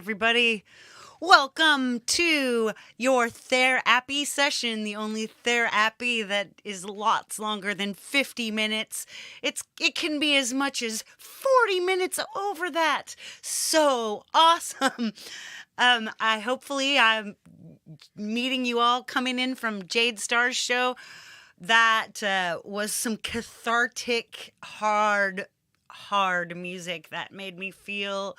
everybody. Welcome to your TherAPPy session, the only TherAPPy that is lots longer than 50 minutes. It can be as much as 40 minutes over that. So awesome. I'm meeting you all coming in from Jade Star's show. That was some cathartic, hard music that made me feel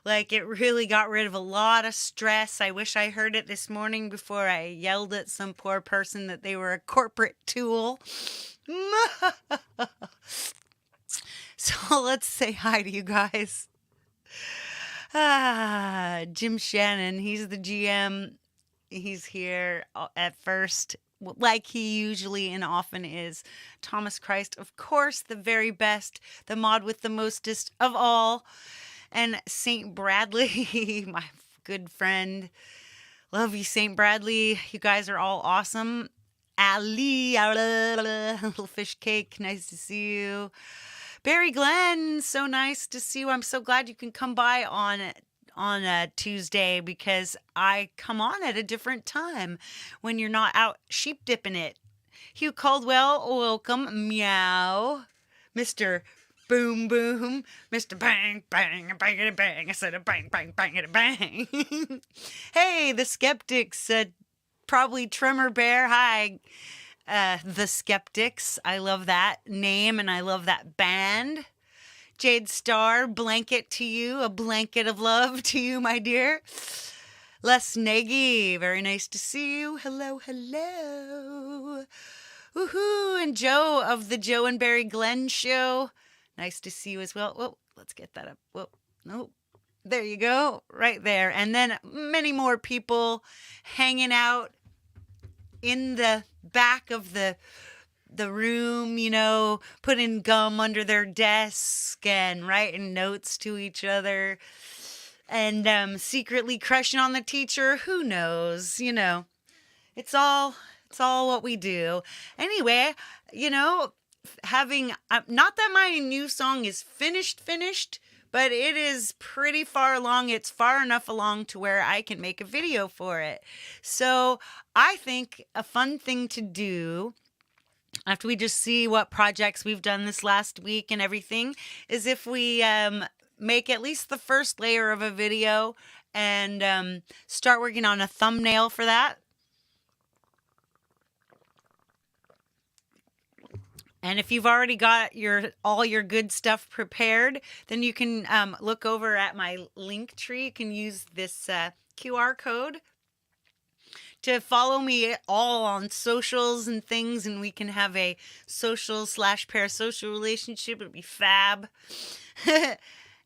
like it really got rid of a lot of stress. I wish I heard it this morning before I yelled at some poor person that they were a corporate tool. So let's say hi to you guys. Jim Shannon, he's the GM. He's here at first, like he usually and often is. Thomas Christ, of course, the very best, the mod with the mostest of all. And St. Bradley, my good friend. Love you, St. Bradley. You guys are all awesome. Ali, little fish cake, nice to see you. Barry Glenn, so nice to see you. I'm so glad you can come by on a Tuesday because I come on at a different time when you're not out sheep dipping it. Hugh Caldwell, welcome. Meow. Mr. Boom Boom. Mr. Bang Bang Bang Bang. I said a bang bang bang and a bang. Hey, the Skeptics. Probably Tremor Bear. Hi. The Skeptics. I love that name and I love that band. Jade Star, blanket to you, a blanket of love to you, my dear. Les Nagy, very nice to see you. Hello, hello. Woohoo, and Joe of the Joe and Barry Glenn show. Nice to see you as well. Whoa, let's get that up. Whoa, no. There you go, right there. And then many more people hanging out in the back of the room, you know, putting gum under their desk and writing notes to each other and secretly crushing on the teacher. Who knows? You know, it's all what we do. Anyway, you know, having not that my new song is finished, but it is pretty far along. It's far enough along to where I can make a video for it. So I think a fun thing to do after we just see what projects we've done this last week and everything is if we make at least the first layer of a video and start working on a thumbnail for that. And if you've already got all your good stuff prepared, then you can look over at my link tree. You can use this QR code to follow me all on socials and things, and we can have a social/parasocial relationship. It'd be fab.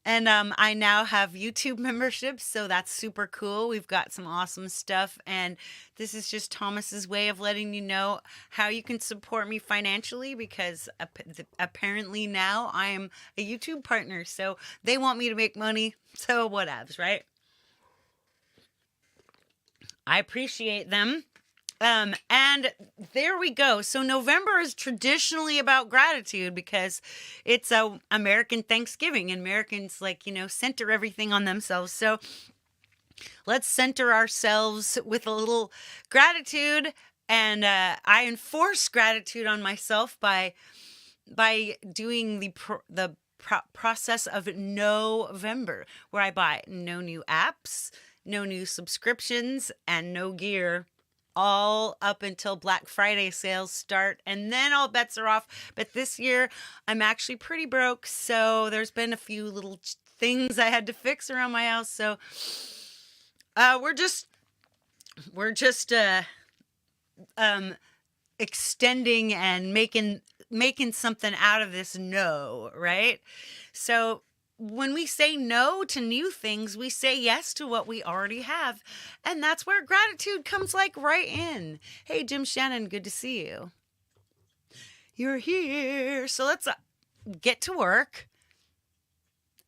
And I now have YouTube memberships, so that's super cool. We've got some awesome stuff, and this is just Thomas's way of letting you know how you can support me financially because apparently now I am a YouTube partner, so they want me to make money, so whatevs, right? I appreciate them. And there we go. So November is traditionally about gratitude because it's American Thanksgiving and Americans center everything on themselves. So let's center ourselves with a little gratitude. And I enforce gratitude on myself by doing the process of November, where I buy no new apps, no new subscriptions, and no gear, all up until Black Friday sales start, and then all bets are off. But this year I'm actually pretty broke, so there's been a few little things I had to fix around my house. So we're just extending and making something out of this right? So when we say no to new things, we say yes to what we already have. And that's where gratitude comes right in. Hey, Jim Shannon, good to see you. You're here. So let's get to work.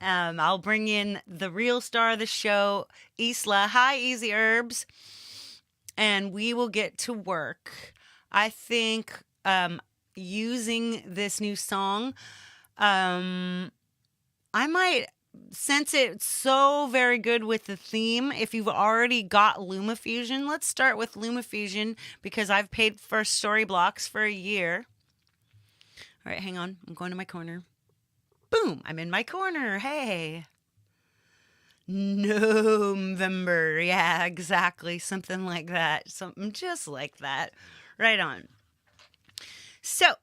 I'll bring in the real star of the show, Isla. Hi, Easy Herbs. And we will get to work. I think using this new song, I might since it's so very good with the theme, if you've already got LumaFusion, let's start with LumaFusion because I've paid for Storyblocks for a year. All right, hang on. I'm going to my corner. Boom, I'm in my corner. Hey. November. Yeah, exactly. Something like that. Something just like that. Right on. So,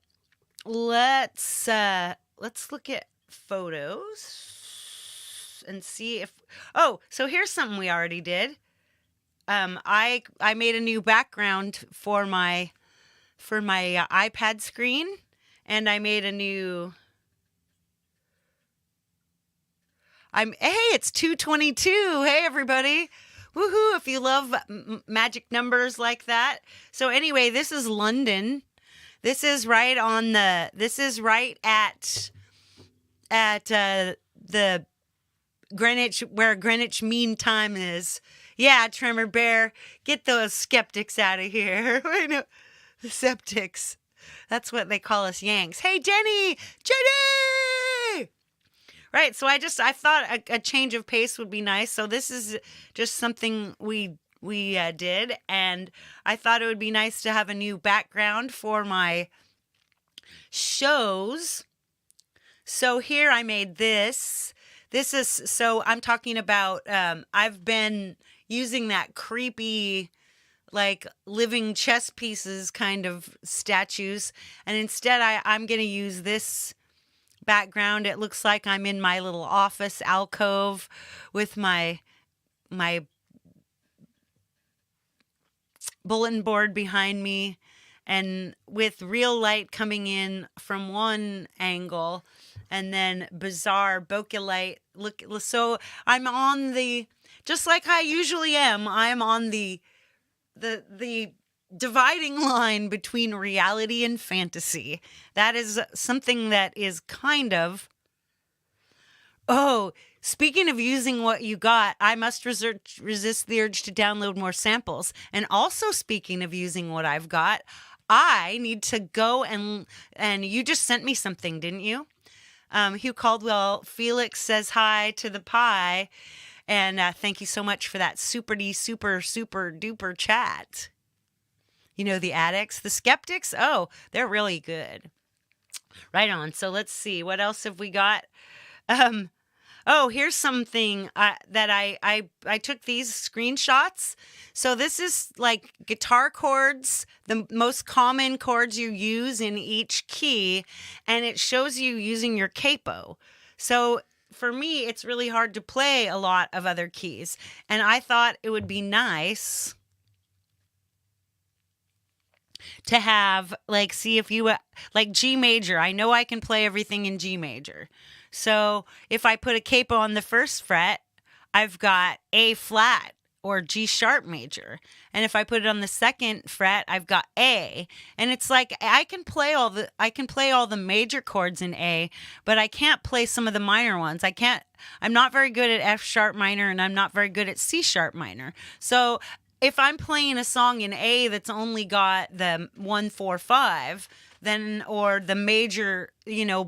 let's look at photos and see if so here's something we already did. I made a new background for my iPad screen, and I made a new it's 222. Hey everybody. Woohoo, if you love magic numbers like that. So anyway, this is London. This is right at the Greenwich, where Greenwich Mean Time is. Yeah, Tremor Bear, get those skeptics out of here. I know, the septics. That's what they call us Yanks. Hey, Jenny! Right, so I thought a change of pace would be nice. So this is just something we did, and I thought it would be nice to have a new background for my shows. So here I made this. This is, so I'm talking about, I've been using that creepy, like living chess pieces kind of statues, and instead I'm going to use this background. It looks like I'm in my little office alcove with my bulletin board behind me, and with real light coming in from one angle, and then bizarre bokeh light. Look, so I'm on the, just like I usually am, I'm on the dividing line between reality and fantasy. That is something that is kind of, speaking of using what you got, I must resist the urge to download more samples. And also, speaking of using what I've got, I need to go and you just sent me something, didn't you? Hugh Caldwell, Felix says hi to the pie. And thank you so much for that super duper chat. You know, the addicts, the skeptics, they're really good. Right on. So let's see. What else have we got? Here's something that I took these screenshots. So this is like guitar chords, the most common chords you use in each key, and it shows you using your capo. So for me, it's really hard to play a lot of other keys, and I thought it would be nice to have, like, see if you, like G major. I know I can play everything in G major. So if I put a capo on the first fret, I've got A flat or G sharp major. And if I put it on the second fret, I've got A. And it's like I can play all the major chords in A, but I can't play some of the minor ones. I'm not very good at F sharp minor, and I'm not very good at C sharp minor. So if I'm playing a song in A that's only got the 1, 4, 5, then, or the major,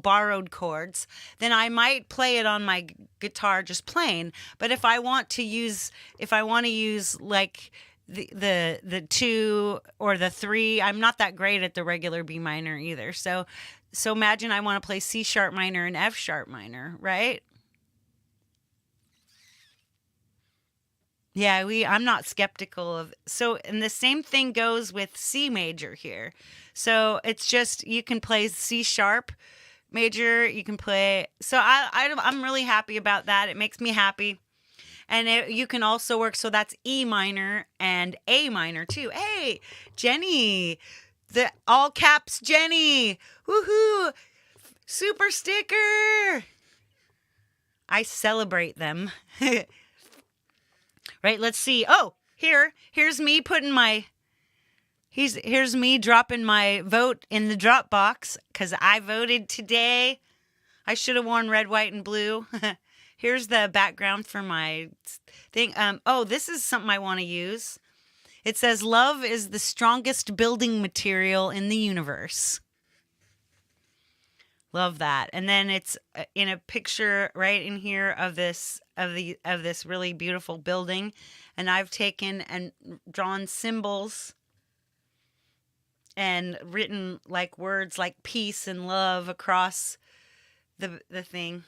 borrowed chords, then I might play it on my guitar just plain. But if I want to use like the 2 or the 3, I'm not that great at the regular B minor either. So imagine I want to play C sharp minor and F sharp minor, right? Yeah, I'm not skeptical of, so, and the same thing goes with C major here. So it's just, you can play C sharp major, you can play, so I'm really happy about that. It makes me happy. And you can also work, so that's E minor and A minor too. Hey, Jenny, the all caps Jenny, woohoo, super sticker. I celebrate them. Right, let's see. Here's me putting here's me dropping my vote in the Dropbox because I voted today. I should have worn red, white, and blue. Here's the background for my thing. This is something I want to use. It says, "Love is the strongest building material in the universe." Love that. And then it's in a picture right in here of this really beautiful building, and I've taken and drawn symbols and written like words like peace and love across the thing.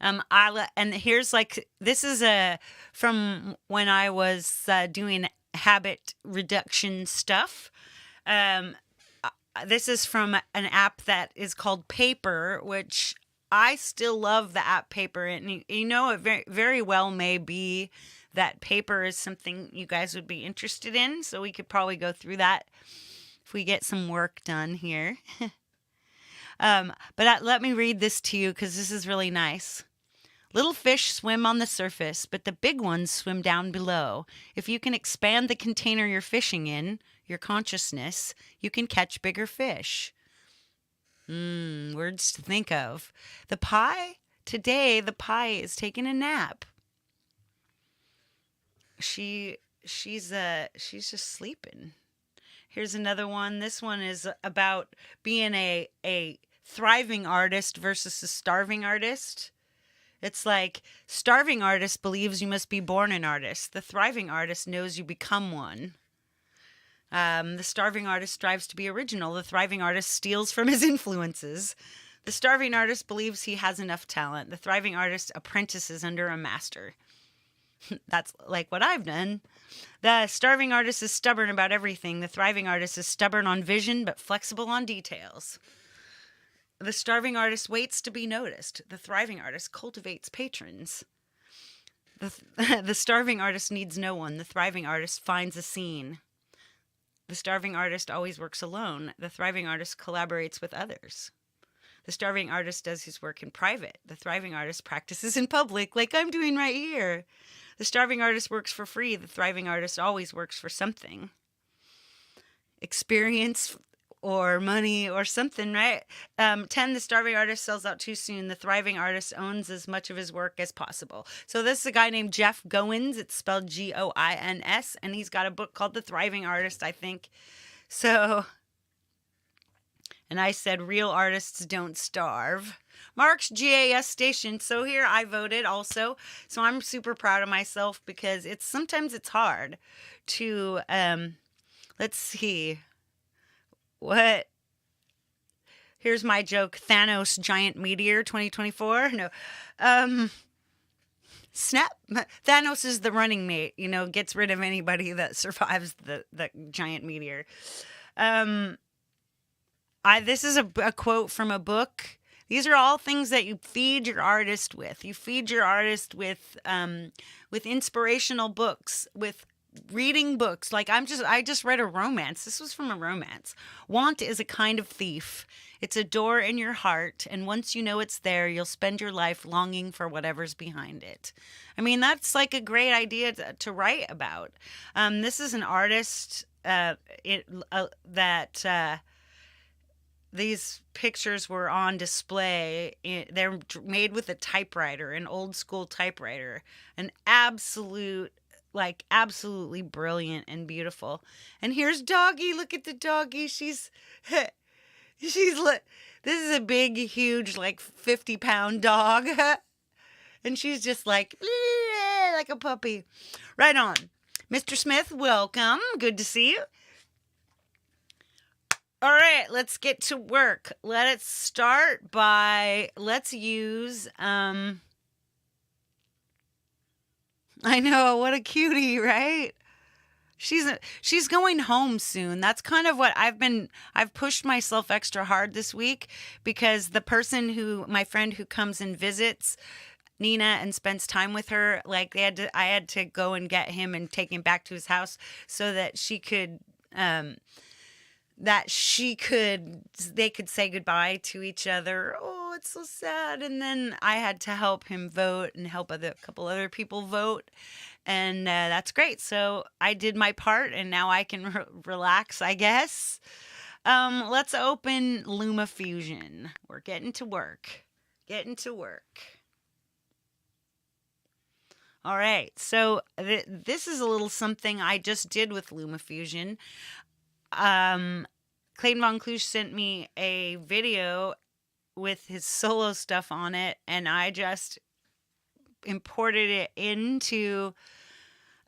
And here's like this is a from when I was doing habit reduction stuff. Um, this is from an app that is called Paper, which I still love the app Paper, and you know it very very well may be that Paper is something you guys would be interested in, so we could probably go through that if we get some work done here. But let me read this to you because this is really nice. Little fish swim on the surface, but the big ones swim down below. If you can expand the container you're fishing in, your consciousness, you can catch bigger fish. Words to think of. Today the pie is taking a nap. She's just sleeping. Here's another one. This one is about being a thriving artist versus a starving artist. It's like starving artist believes you must be born an artist. The thriving artist knows you become one. The starving artist strives to be original. The thriving artist steals from his influences. The starving artist believes he has enough talent. The thriving artist apprentices under a master. That's like what I've done. The starving artist is stubborn about everything. The thriving artist is stubborn on vision but flexible on details. The starving artist waits to be noticed. The thriving artist cultivates patrons. The starving artist needs no one. The thriving artist finds a scene. The starving artist always works alone. The thriving artist collaborates with others. The starving artist does his work in private. The thriving artist practices in public, like I'm doing right here. The starving artist works for free. The thriving artist always works for something. Experience or money or something, right? 10, the starving artist sells out too soon. The thriving artist owns as much of his work as possible. So this is a guy named Jeff Goins. It's spelled Goins, and he's got a book called The Thriving Artist, I think. So, and I said, real artists don't starve. Mark's GAS station. So here I voted also. So I'm super proud of myself because sometimes it's hard to, let's see. What? Here's my joke. Thanos giant meteor 2024. No. Snap. Thanos is the running mate, gets rid of anybody that survives the giant meteor. This is a quote from a book. These are all things that you feed your artist with. You feed your artist with inspirational books, with reading books. Like I just read a romance. This was from a romance. Want is a kind of thief. It's a door in your heart, and once you know it's there, you'll spend your life longing for whatever's behind it. I mean, that's like a great idea to write about. This is an artist these pictures were on display. They're made with a typewriter, an old school typewriter, an absolutely brilliant and beautiful. And here's Doggy. Look at the doggy. This is a big, huge, 50-pound dog. And she's just like a puppy. Right on. Mr. Smith, welcome. Good to see you. All right, let's get to work. Let's start by, let's use, I know, what a cutie, right? She's going home soon. That's kind of what I've pushed myself extra hard this week because my friend who comes and visits Nina and spends time with her, I had to go and get him and take him back to his house so that they could say goodbye to each other. Oh, it's so sad. And then I had to help him vote and help a couple other people vote. And that's great. So I did my part and now I can relax, I guess. Let's open LumaFusion. We're getting to work. All right. So this is a little something I just did with LumaFusion. Clayton Von Kluge sent me a video with his solo stuff on it, and I just imported it into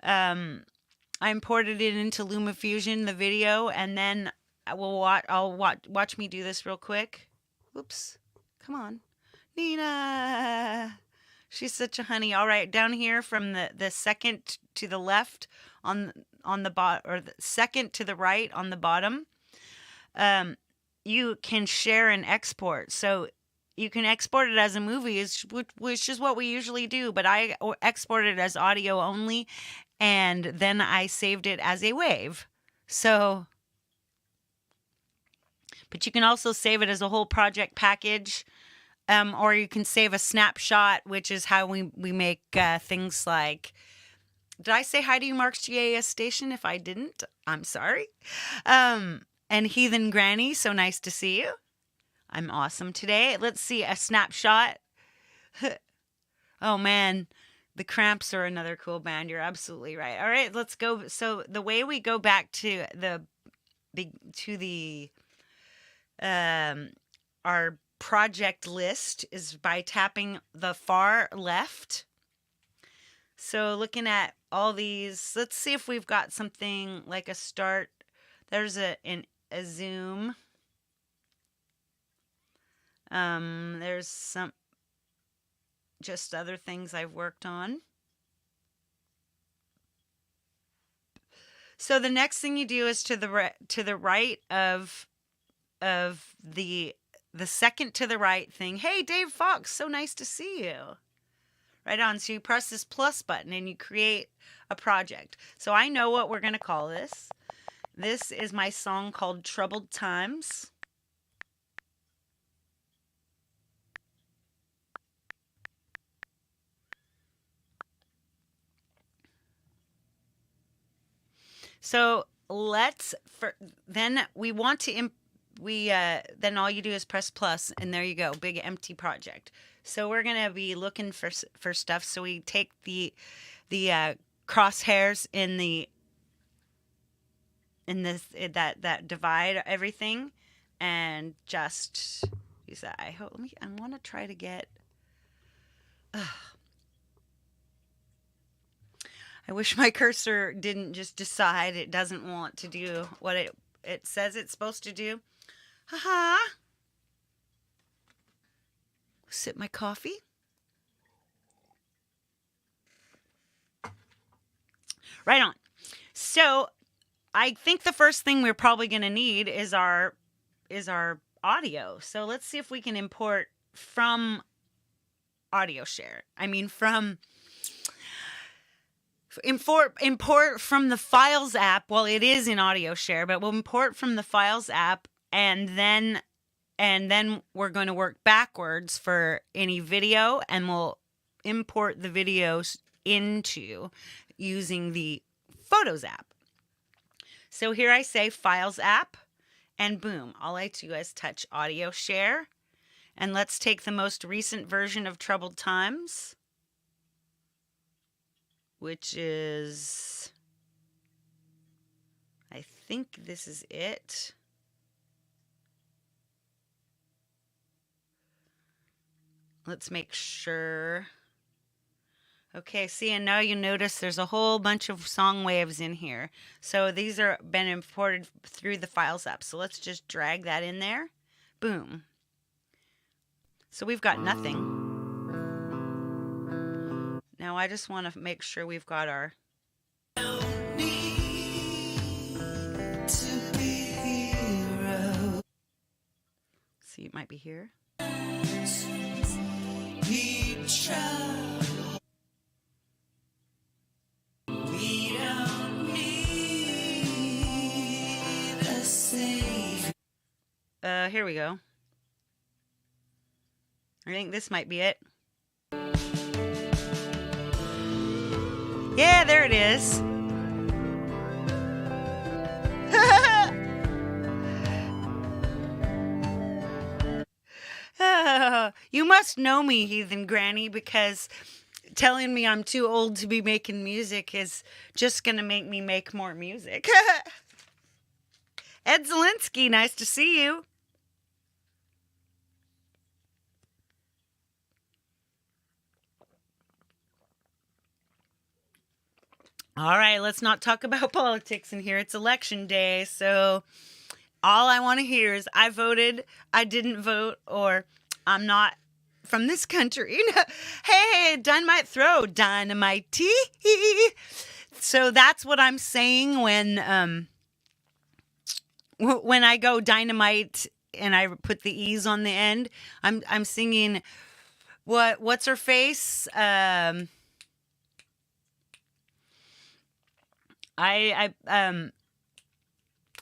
um I imported it into LumaFusion, the video, and then watch me do this real quick. Whoops. Come on. Nina. She's such a honey. All right, down here from the second to the left on the bot or the second to the right on the bottom, um, you can share and export. So you can export it as a movie, which is what we usually do. But I exported it as audio only, and then I saved it as a wave. So, but you can also save it as a whole project package. Or you can save a snapshot, which is how we make things like. Did I say hi to you, Mark's GAS station? If I didn't, I'm sorry. And Heathen Granny, so nice to see you. I'm awesome today. Let's see a snapshot. Oh man, the Cramps are another cool band. You're absolutely right. All right, let's go. So the way we go back to our project list is by tapping the far left. So looking at all these, let's see if we've got something like a start. There's a zoom. There's some just other things I've worked on. So the next thing you do is to the right of the second to the right thing. Hey, Dave Fox, so nice to see you. Right on. So you press this plus button and you create a project. So I know what we're going to call this. This is my song called Troubled Times. So then we want to then all you do is press plus, and there you go, big empty project. So we're gonna be looking for stuff. So we take the crosshairs that divide everything, and just use that. I want to try to get. I wish my cursor didn't just decide it doesn't want to do what it says it's supposed to do. Haha. Sip my coffee. Right on. So I think the first thing we're probably going to need is our audio. So let's see if we can import from audio share. I mean import from the Files app. Well, it is in audio share, but we'll import from the Files app, and then we're going to work backwards for any video, and we'll import the videos into using the Photos app. So here I say Files app, and boom, all I do is touch audio share, and let's take the most recent version of Troubled Times, which is, I think this is it. Let's make sure. Okay, see, and now you notice there's a whole bunch of song waves in here. So these are been imported through the Files app. So let's just drag that in there. Boom. So we've got nothing. Now I just want to make sure we've got our. See, it might be here. Here we go. I think this might be it. Yeah, there it is. You must know me, Heathen Granny, because telling me I'm too old to be making music is just going to make me make more music. Ed Zielinski, nice to see you. All right, let's not talk about politics in here. It's election day, so all I want to hear is I voted, I didn't vote, or I'm not from this country. Hey, dynamite throw, dynamite tea. So that's what I'm saying when I go dynamite and I put the e's on the end. I'm singing what's her face? I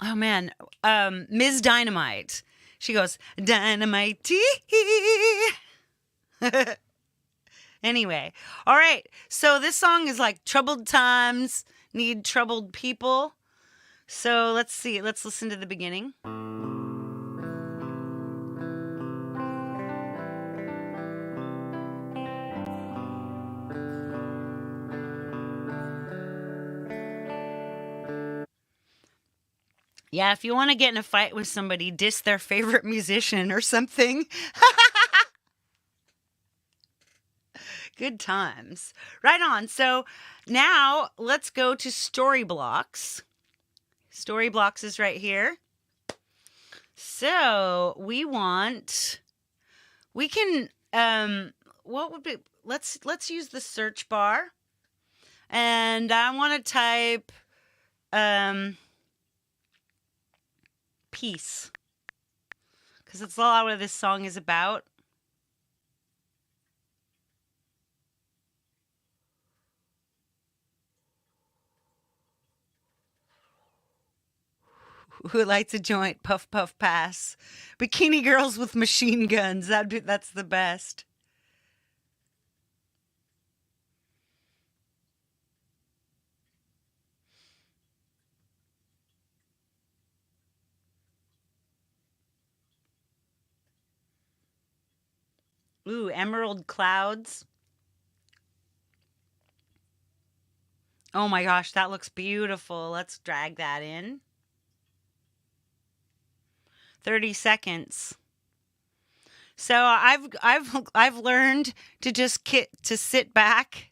oh man, Ms. Dynamite. She goes dynamite tea. Anyway, all right. So this song is like troubled times need troubled people. So let's see. Let's listen to the beginning. Yeah, if you want to get in a fight with somebody, diss their favorite musician or something. Good times. Right on. So now let's go to story blocks. Story blocks is right here. So we can what would be let's use the search bar. And I want to type peace. Because that's a lot what this song is about. Who lights a joint? Puff, puff, pass. Bikini girls with machine guns. That's the best. Ooh, emerald clouds. Oh my gosh, that looks beautiful. Let's drag that in. 30 seconds. So I've learned to just sit back.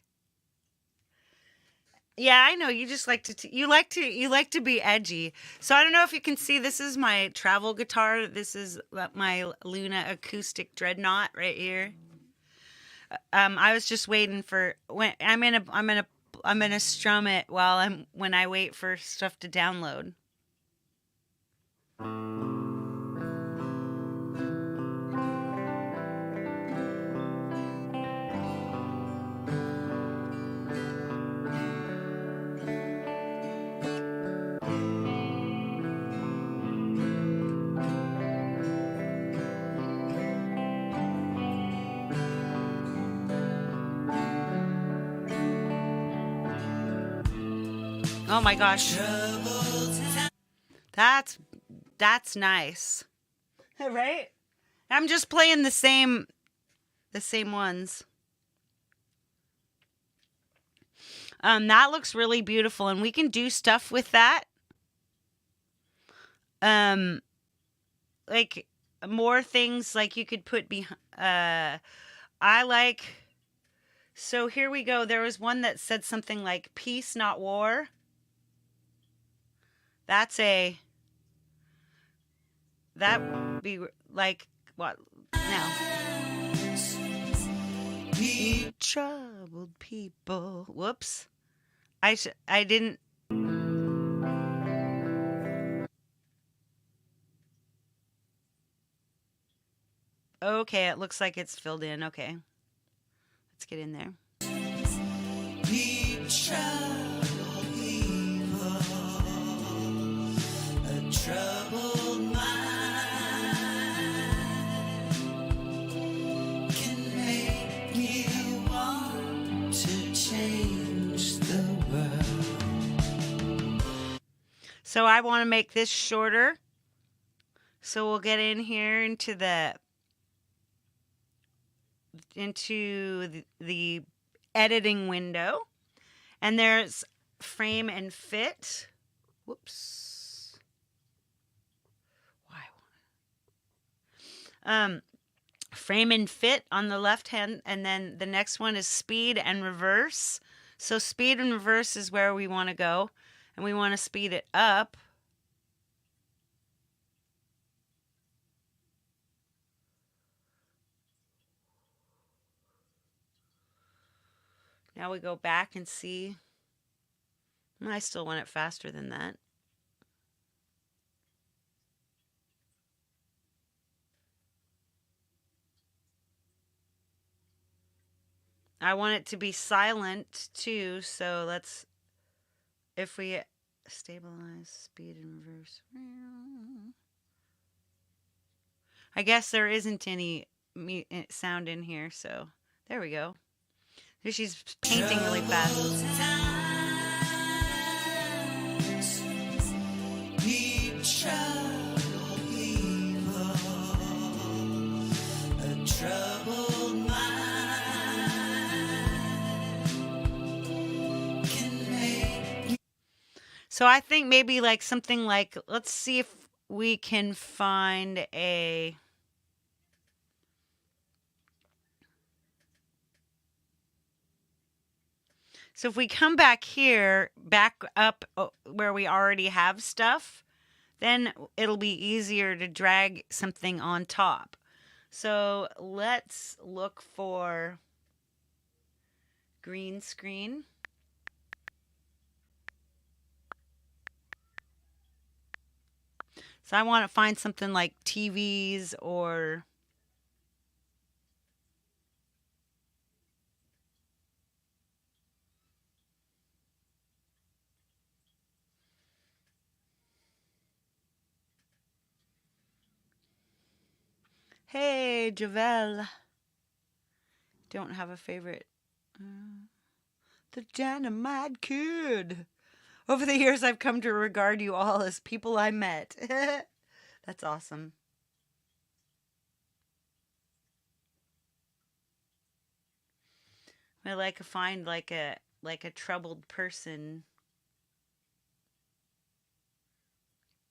Yeah, I know you just like you like to be edgy. So I don't know if you can see, this is my travel guitar. This is my Luna acoustic dreadnought right here. I was just waiting for when I'm gonna strum it when I wait for stuff to download. Oh my gosh. That's nice. Right? I'm just playing the same ones. That looks really beautiful, and we can do stuff with that. Like more things like you could put behind. I like. So here we go. There was one that said something like "peace, not war." That would be like what now? Troubled people. Whoops. I didn't. Okay, it looks like it's filled in. Okay. Let's get in there. Troubled people, a troubled mind can make you want to change the world. So I want to make this shorter. So we'll get in here into the editing window, and there's frame and fit. Whoops. Why? Frame and fit on the left hand, and then the next one is speed and reverse. So speed and reverse is where we want to go, and we want to speed it up. Now we go back and see. I still want it faster than that. I want it to be silent too, so let's, if we stabilize speed and reverse. I guess there isn't any sound in here, so there we go. She's painting really fast. So I think maybe like something like, let's see if we can find a. So if we come back here, back up where we already have stuff, then it'll be easier to drag something on top. So let's look for green screen. So I want to find something like TVs or. Hey, Javel. Don't have a favorite. The Dynamite Kid. Over the years, I've come to regard you all as people I met. That's awesome. I like to find like a troubled person.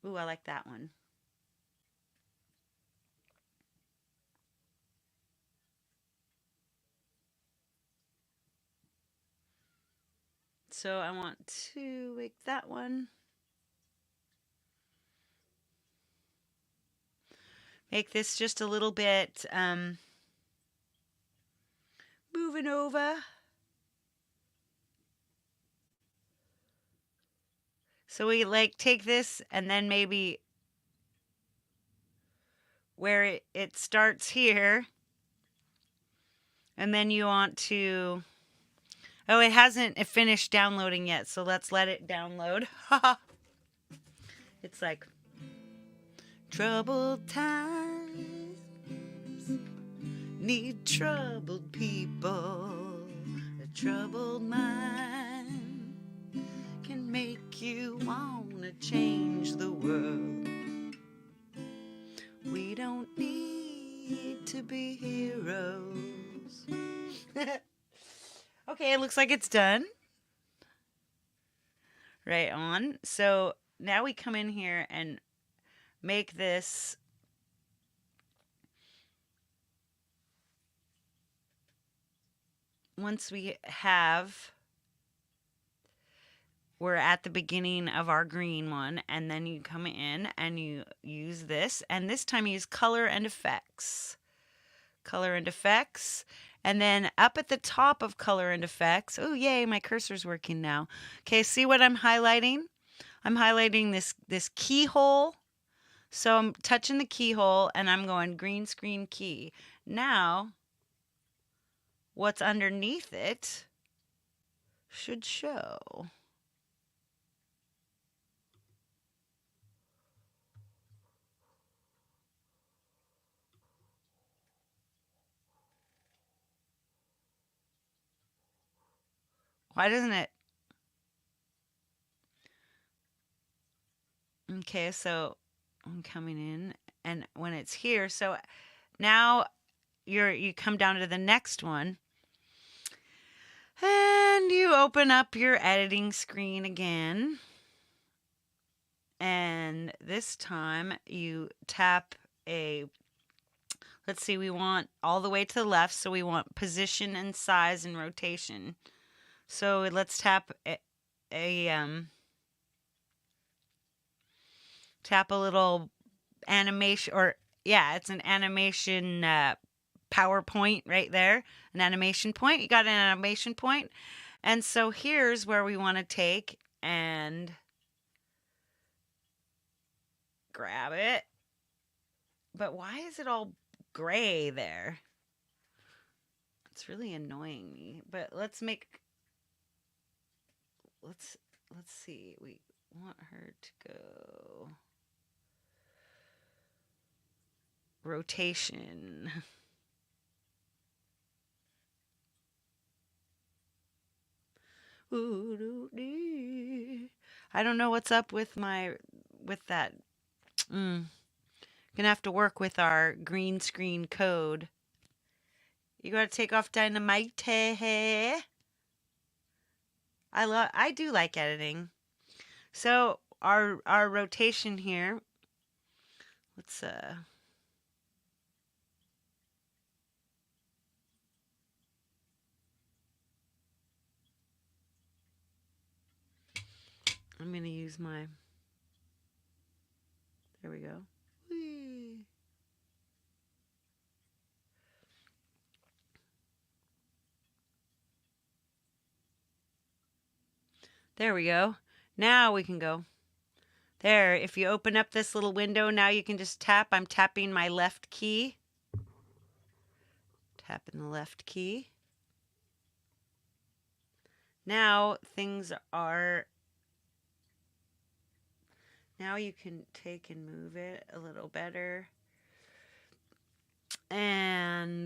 Ooh, I like that one. So I want to make that one. Make this just a little bit moving over. So we like take this and then maybe where it starts here. And then you want to. Oh, it hasn't finished downloading yet, so let's let it download. It's like troubled times need troubled people. A troubled mind can make you wanna change the world. We don't need to be heroes. Okay, it looks like it's done. Right on. So now we come in here and make this. Once we're at the beginning of our green one, and then you come in and you use this, and this time you use color and effects. Color and effects. And then up at the top of color and effects, oh yay, my cursor's working now. Okay, see what I'm highlighting? I'm highlighting this keyhole. So I'm touching the keyhole and I'm going green screen key. Now, what's underneath it should show. Why doesn't it? Okay, so I'm coming in and when it's here, so now you come down to the next one and you open up your editing screen again. And this time you tap a, let's see, we want all the way to the left, so we want position and size and rotation. So let's a tap a little animation, or yeah, it's an animation PowerPoint right there. An animation point. You got an animation point. And so here's where we want to take and grab it. But why is it all gray there? It's really annoying me. But let's let's see. We want her to go rotation. I don't know what's up with that. Gonna have to work with our green screen code. You gotta take off dynamite. I do like editing. So our rotation here. Let's I'm gonna use my. There we go. Whee. There we go. Now we can go. There, if you open up this little window, now you can just tap. I'm tapping my left key. Tapping the left key. Now things are. Now you can take and move it a little better. And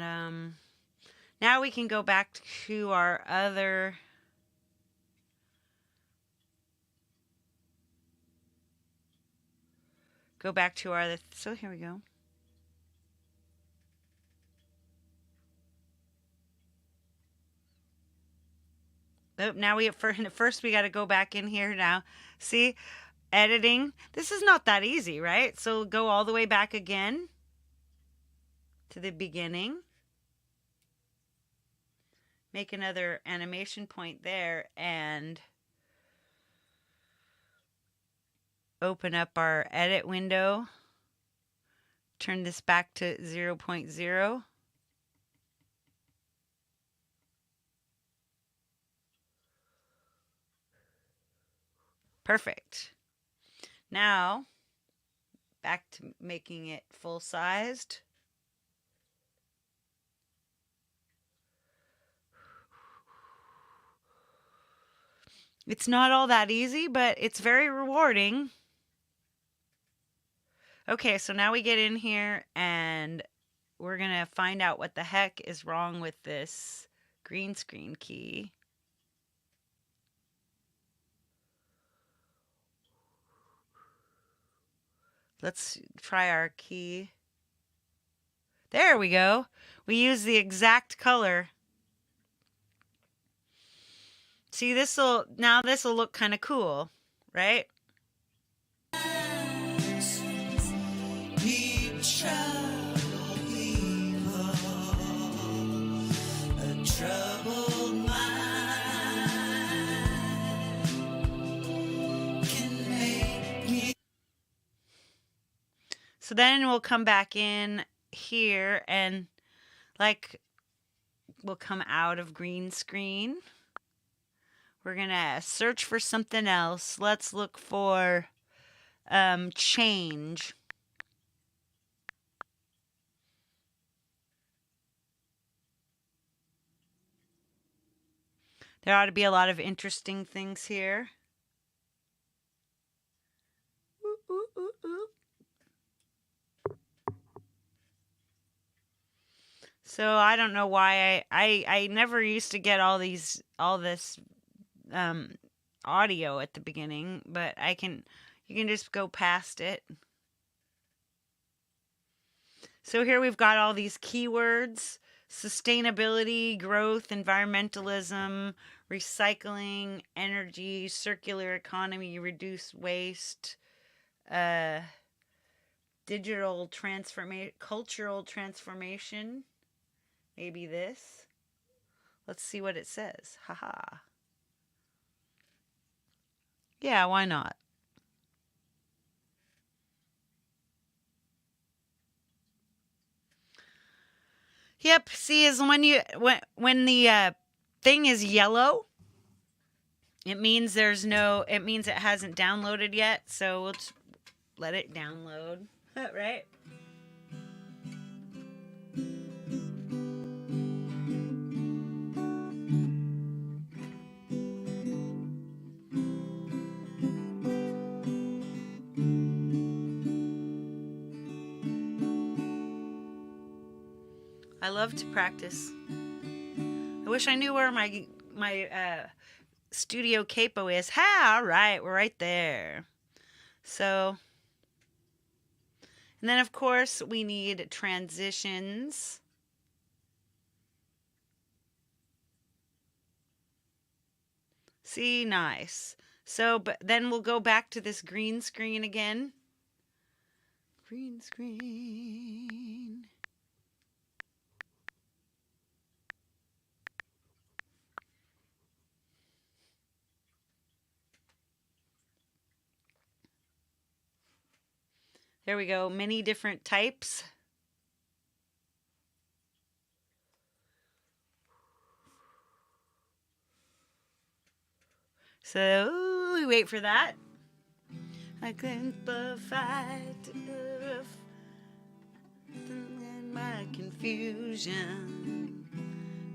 now we can go back to our other. Go back to our. So here we go. Oh, now first we got to go back in here now. See, editing. This is not that easy, right? So go all the way back again to the beginning. Make another animation point there and open up our edit window. Turn this back to 0.0. Perfect. Now, back to making it full-sized. It's not all that easy, but it's very rewarding. Okay, so now we get in here and we're going to find out what the heck is wrong with this green screen key. Let's try our key. There we go. We use the exact color. See, this'll look kind of cool, right? So then we'll come back in here and we'll come out of green screen. We're gonna search for something else. Let's look for change. There ought to be a lot of interesting things here. Ooh, ooh, ooh, ooh. So I don't know why I never used to get all this audio at the beginning, but you can just go past it. So here we've got all these keywords: sustainability, growth, environmentalism, recycling, energy, circular economy, reduce waste, digital transformation, cultural transformation. Maybe this. Let's see what it says. Haha. Yeah, why not? Yep. See, is when the thing is yellow, it means there's no. It means it hasn't downloaded yet. So we'll just let it download. Right. I love to practice. I wish I knew where my studio capo is. Ha! All right, we're right there. So, and then of course we need transitions. See, nice. So, but then we'll go back to this green screen again. Green screen. There we go. Many different types. So we wait for that. I simplified my confusion.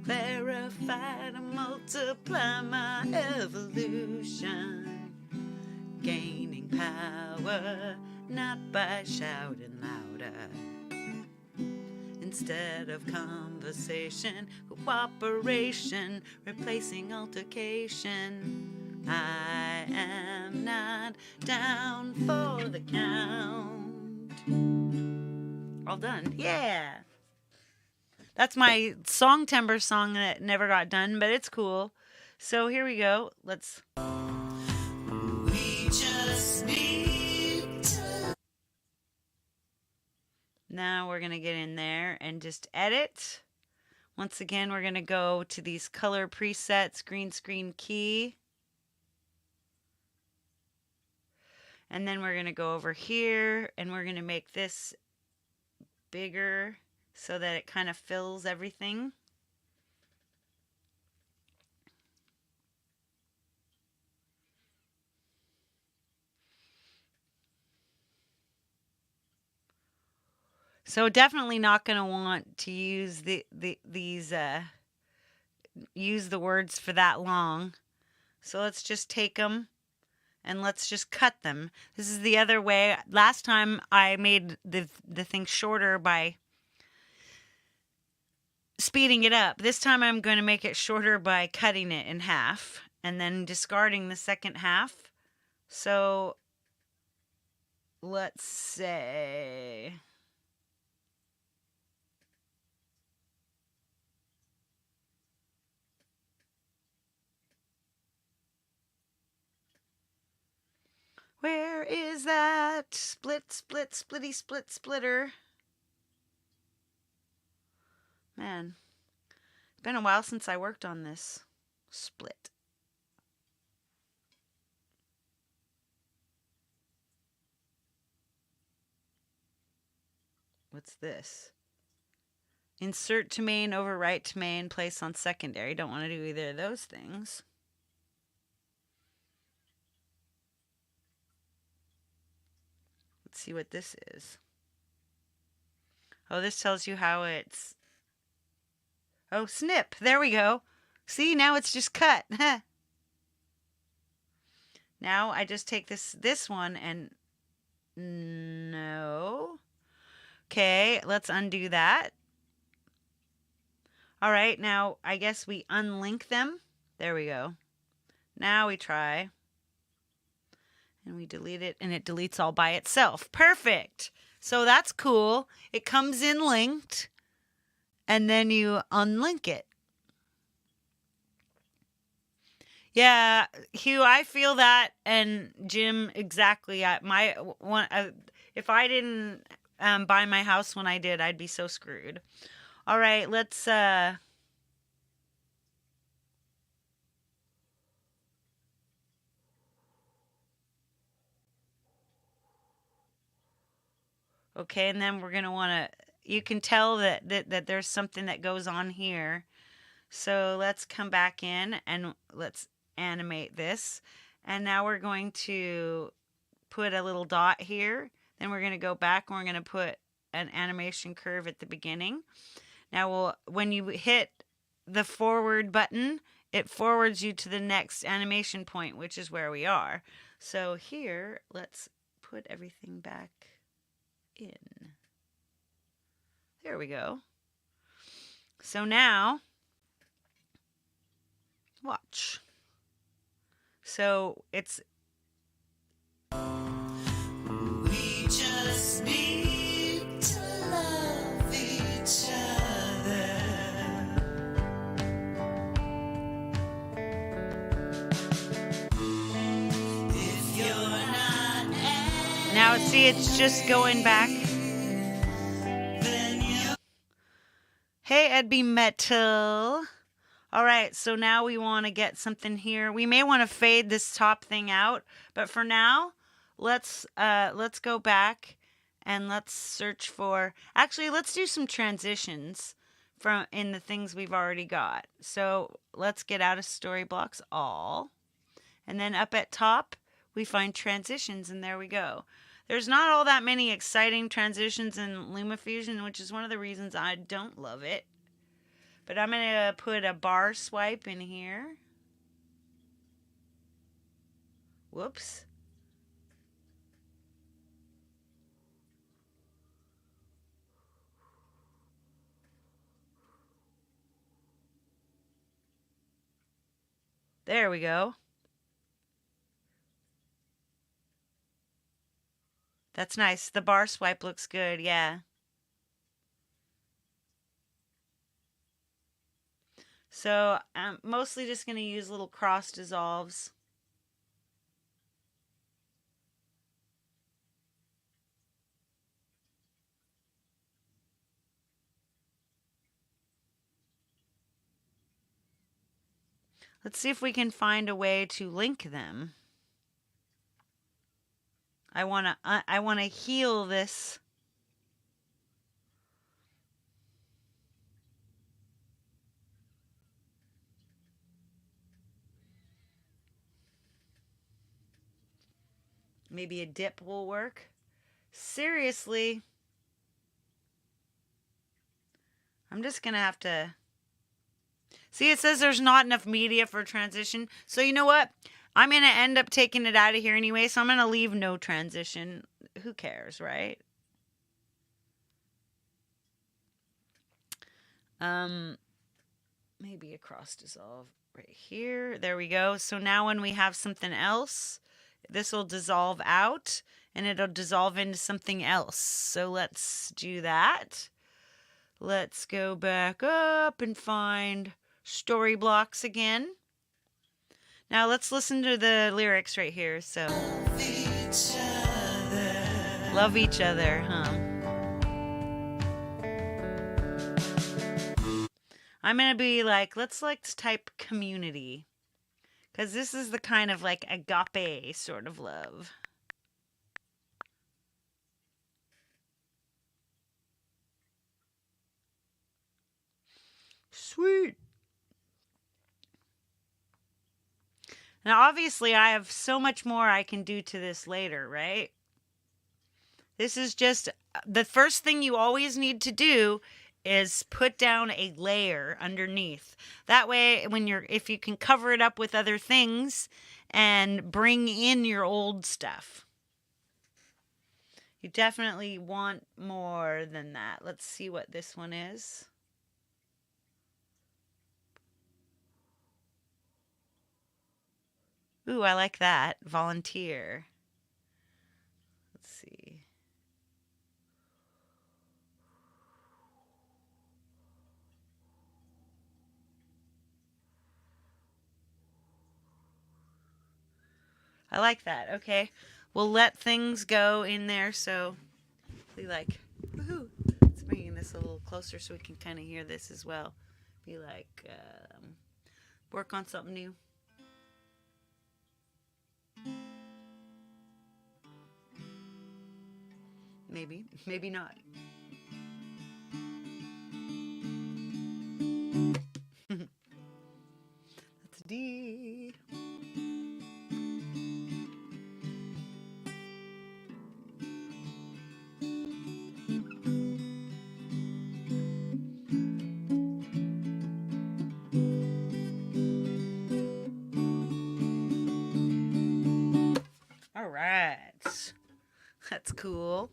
Clarified and multiply my evolution. Gaining power, not by shouting louder. Instead of conversation, cooperation, replacing altercation. I am not down for the count. All done. Yeah. That's my song timbre song that never got done, but it's cool. So here we go. Let's. We just need to. Now we're going to get in there and just edit. Once again, we're going to go to these color presets, green screen key. And then we're going to go over here and we're going to make this bigger so that it kind of fills everything. So definitely not going to want to use use the words for that long. So let's just take them and let's just cut them. This is the other way. Last time I made the thing shorter by speeding it up. This time I'm going to make it shorter by cutting it in half and then discarding the second half. So let's say where is that split, splitty, splitter? Man, it's been a while since I worked on this split. What's this? Insert to main, overwrite to main, place on secondary. Don't want to do either of those things. Let's see what this is. Oh, this tells you how it's... Oh, snip. There we go. See, now it's just cut. Now I just take this one and... No. Okay, let's undo that. All right, now I guess we unlink them. There we go. Now we try. And we delete it, and it deletes all by itself. Perfect. So that's cool. It comes in linked, and then you unlink it. Yeah, Hugh, I feel that, and Jim, exactly. If I didn't buy my house when I did, I'd be so screwed. All right, let's. Okay, and then we're going to want to, you can tell that there's something that goes on here. So let's come back in and let's animate this. And now we're going to put a little dot here. Then we're going to go back and we're going to put an animation curve at the beginning. Now when you hit the forward button, it forwards you to the next animation point, which is where we are. So here, let's put everything back in. There we go. So now, watch. So it's... We just need to love each other. If you're not now, see, it's just going back. Hey, Edby Metal. All right, so now we want to get something here. We may want to fade this top thing out, but for now, let's go back and let's search for. Actually, let's do some transitions from in the things we've already got. So let's get out of Story Blocks All, and then up at top we find transitions, and there we go. There's not all that many exciting transitions in LumaFusion, which is one of the reasons I don't love it. But I'm going to put a bar swipe in here. Whoops. There we go. That's nice. The bar swipe looks good, yeah. So I'm mostly just going to use little cross dissolves. Let's see if we can find a way to link them. I want to heal this. Maybe a dip will work. Seriously. I'm just going to have to... See, it says there's not enough media for transition. So you know what? I'm going to end up taking it out of here anyway, so I'm going to leave no transition. Who cares, right? Maybe a cross dissolve right here. There we go. So now when we have something else, this will dissolve out and it'll dissolve into something else. So let's do that. Let's go back up and find Story Blocks again. Now let's listen to the lyrics right here. So love each other. Love each other, huh? I'm going to be like, let's type community. Because this is the kind of like agape sort of love. Sweet. Now, obviously, I have so much more I can do to this later, right? This is just the first thing you always need to do is put down a layer underneath. That way, if you can cover it up with other things and bring in your old stuff. You definitely want more than that. Let's see what this one is. Ooh, I like that. Volunteer. Let's see. I like that. Okay. We'll let things go in there so we like, woohoo. Let's bring this a little closer so we can kind of hear this as well. Be like, work on something new. Maybe, maybe not. That's D. All right. That's cool.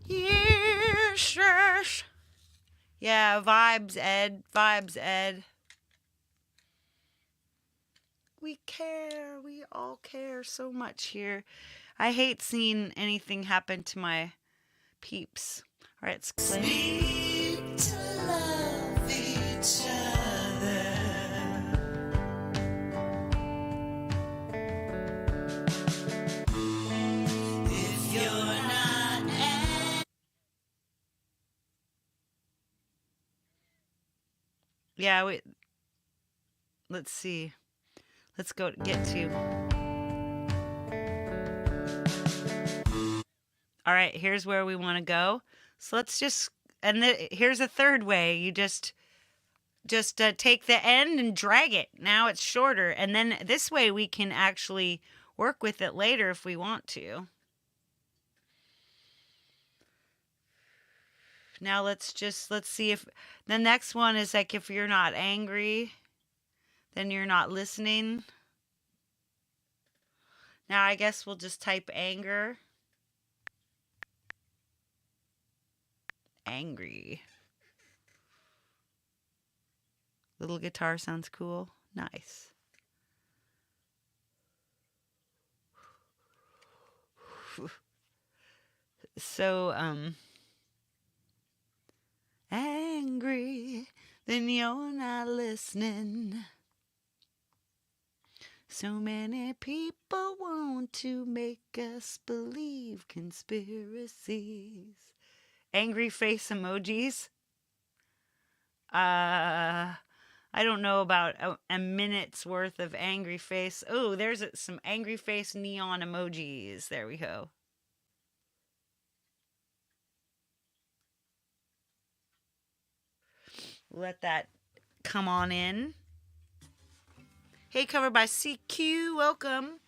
Yes, yes. Yeah, vibes, Ed. Vibes, Ed. We care. We all care so much here. I hate seeing anything happen to my peeps. All right, let's play. Need to love each other. If you're not yeah, let's see. Let's go get to. All right, here's where we want to go. So let's just, and here's a third way. You just take the end and drag it. Now it's shorter. And then this way we can actually work with it later if we want to. Now let's see if the next one is like if you're not angry, then you're not listening. Now I guess we'll just type anger. Angry. Little guitar sounds cool. Nice. So, angry, then you're not listening. So many people want to make us believe conspiracies. Angry face emojis. I don't know about a minute's worth of angry face. Oh, there's some angry face neon emojis. There we go. Let that come on in. Hey, covered by CQ. Welcome.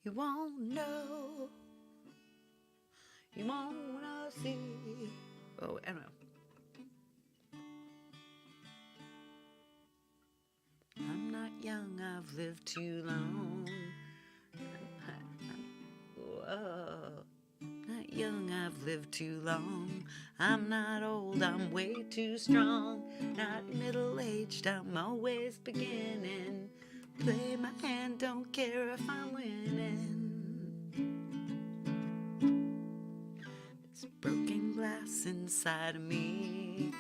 You won't know. You wanna see. Oh, I don't know. I'm not young, I've lived too long. Whoa. Not young, I've lived too long. I'm not old, I'm way too strong. Not middle-aged, I'm always beginning. Play my hand, don't care if I'm winning. It's broken glass inside of me.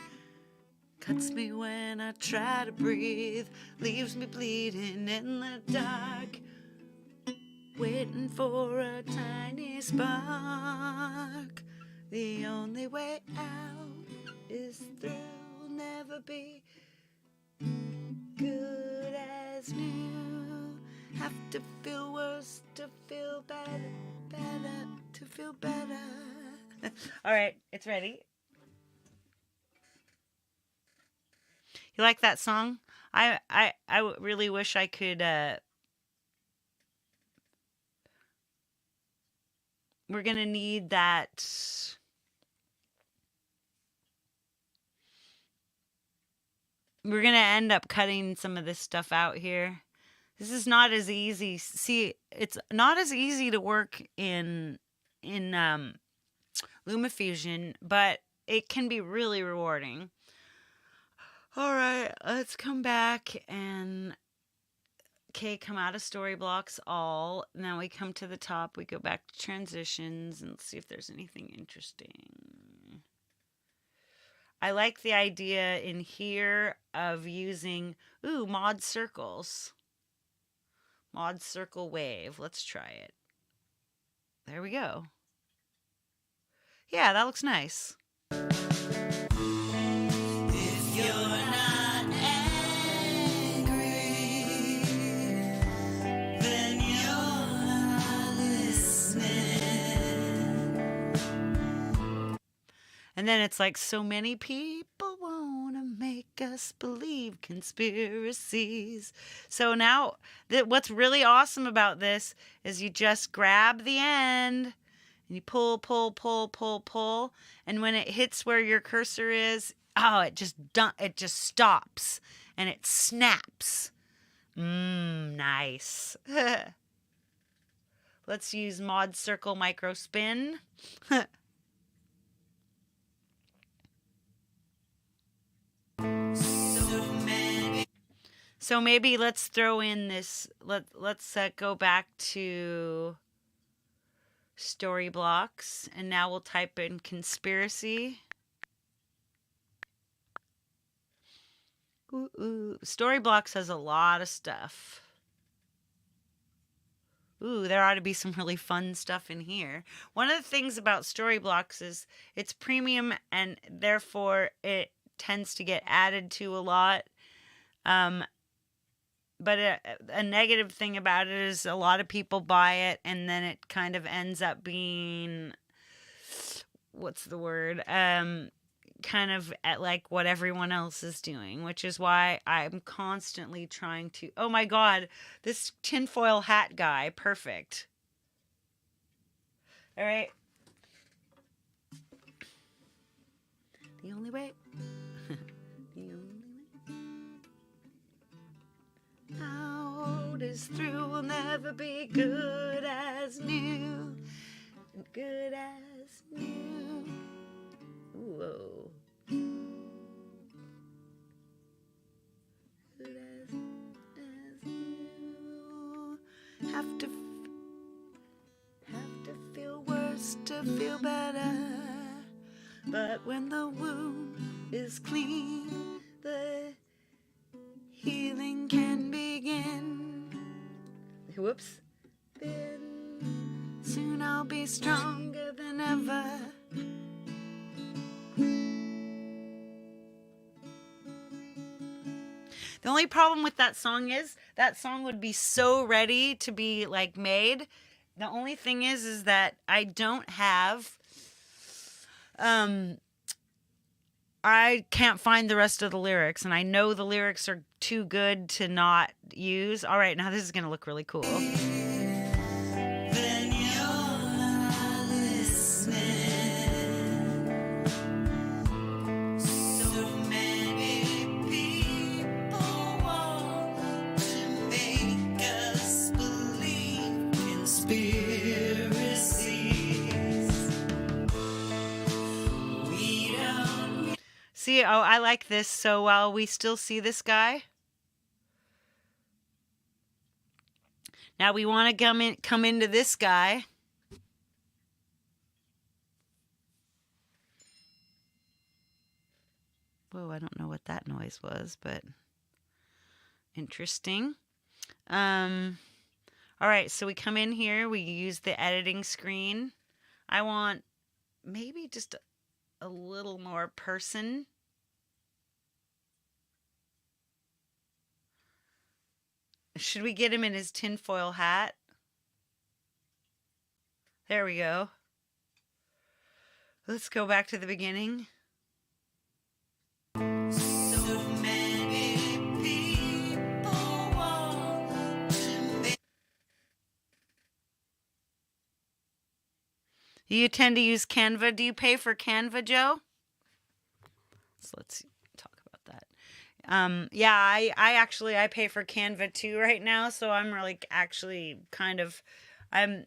Cuts me when I try to breathe. Leaves me bleeding in the dark. Waiting for a tiny spark. The only way out is through. Never be good as new. Have to feel worse to feel better. Better to feel better. All right, it's ready. You like that song? I really wish I could. We're gonna need that. We're gonna end up cutting some of this stuff out here. This is not as easy. See, it's not as easy to work in LumaFusion, but it can be really rewarding. All right, let's come back and come out of story blocks all. Now we come to the top. We go back to transitions and see if there's anything interesting. I like the idea in here of using, mod circles. Mod circle wave. Let's try it. There we go. Yeah, that looks nice. If you're not angry, And then it's like, so many people want to make us believe conspiracies. So now, what's really awesome about this is you just grab the end and you pull, pull, pull, pull, pull. And when it hits where your cursor is, oh, it just stops and it snaps. Nice. Let's use mod circle micro spin. So maybe let's throw in this. Let's go back to story blocks, and now we'll type in conspiracy. Ooh. Story blocks has a lot of stuff. Ooh, there ought to be some really fun stuff in here. One of the things about story blocks is it's premium, and therefore it tends to get added to a lot. But a negative thing about it is a lot of people buy it and then it kind of ends up being, what's the word? Kind of at like what everyone else is doing, which is why I'm constantly trying to, oh my God, this tinfoil hat guy, perfect. All right. The only way. The only way. Out is through, will never be good as new. Good as new. Whoa. Good as new. Have to feel worse to feel better. But when the wound is clean, the healing can begin. Whoops. Then soon I'll be stronger than ever. The only problem with that song is that song would be so ready to be like made. The only thing is that I don't have I can't find the rest of the lyrics, and I know the lyrics are too good to not use. All right, now this is going to look really cool. Then you're not listening. So many people want to make us believe conspiracies. See, oh, I like this. So while we still see this guy, now we want to come into this guy. Whoa, I don't know what that noise was, but interesting. All right, so we come in here. We use the editing screen. I want maybe just a little more person. Should we get him in his tinfoil hat? There we go. Let's go back to the beginning. So many people want to make... You tend to use Canva. Do you pay for Canva, Joe? So let's talk about that. Yeah, I pay for Canva too right now, so I'm really actually kind of I'm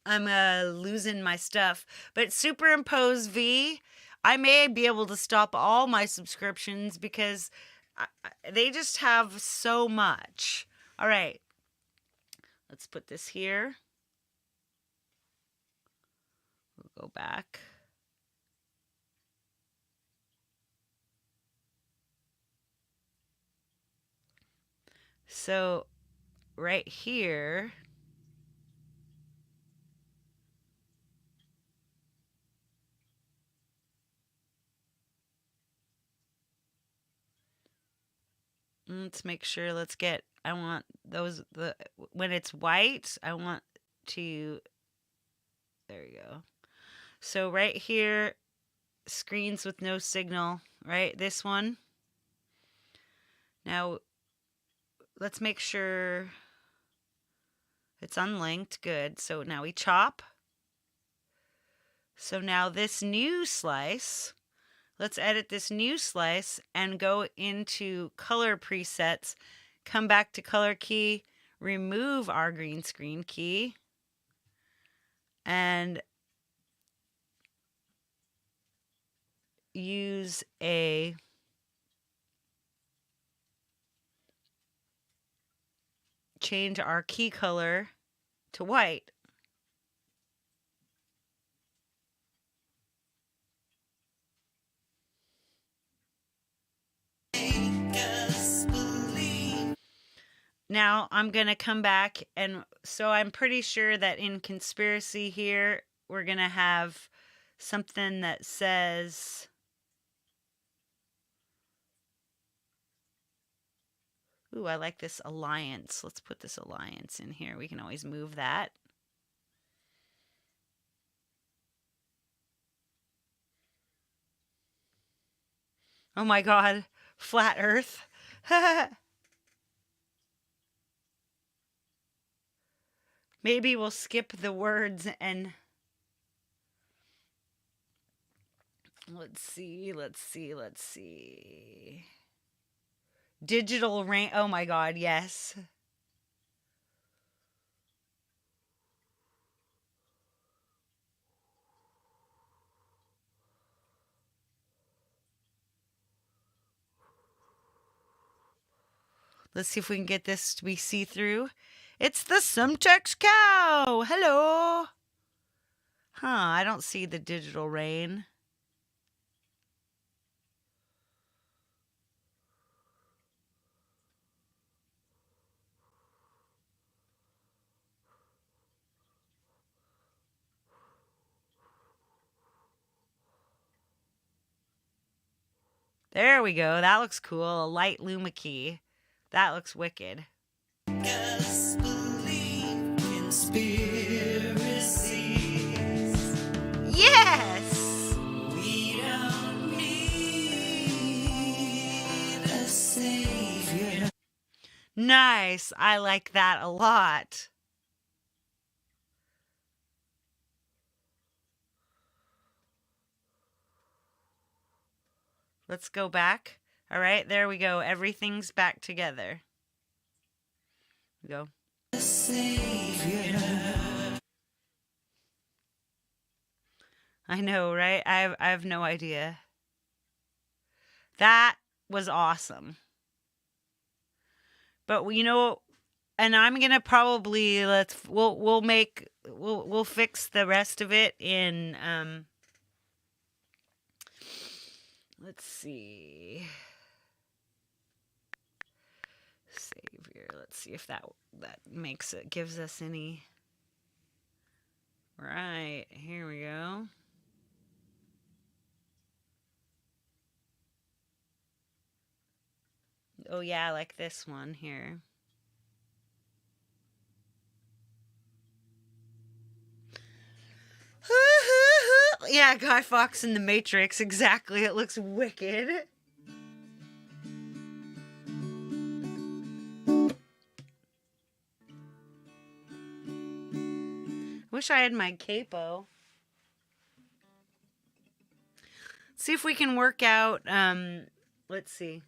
losing my stuff. But Superimpose V, I may be able to stop all my subscriptions because they just have so much. All right, let's put this here. We'll go back. So right here, let's make sure, I want those, when it's white, I want to, there you go. So right here, screens with no signal, right? This one. Now, let's make sure it's unlinked. Good. So now we chop. So now this new slice, let's edit this new slice and go into color presets, come back to color key, remove our green screen key, and use a change our key color to white. Now I'm going to come back, and so I'm pretty sure that in conspiracy here, we're going to have something that says, ooh, I like this alliance. Let's put this alliance in here. We can always move that. Oh my God, flat earth. Maybe we'll skip the words and let's see. Digital rain. Oh my God, yes. Let's see if we can get this to be see-through. It's the Sumtex cow. Hello. Huh, I don't see the digital rain. There we go. That looks cool. A light luma key. That looks wicked. Yes, believe conspiracies. Yes! We don't need a savior. Nice. I like that a lot. Let's go back. All right, there we go. Everything's back together. Go. Savior. I know, right? I have no idea. That was awesome. But you know, and I'm gonna probably we'll fix the rest of it in let's see. Savior. Let's see if that makes it, gives us any. Right, here we go. Oh yeah, like this one here. Yeah, Guy Fawkes in the Matrix, exactly. It looks wicked. Wish I had my capo. See if we can work out, let's see.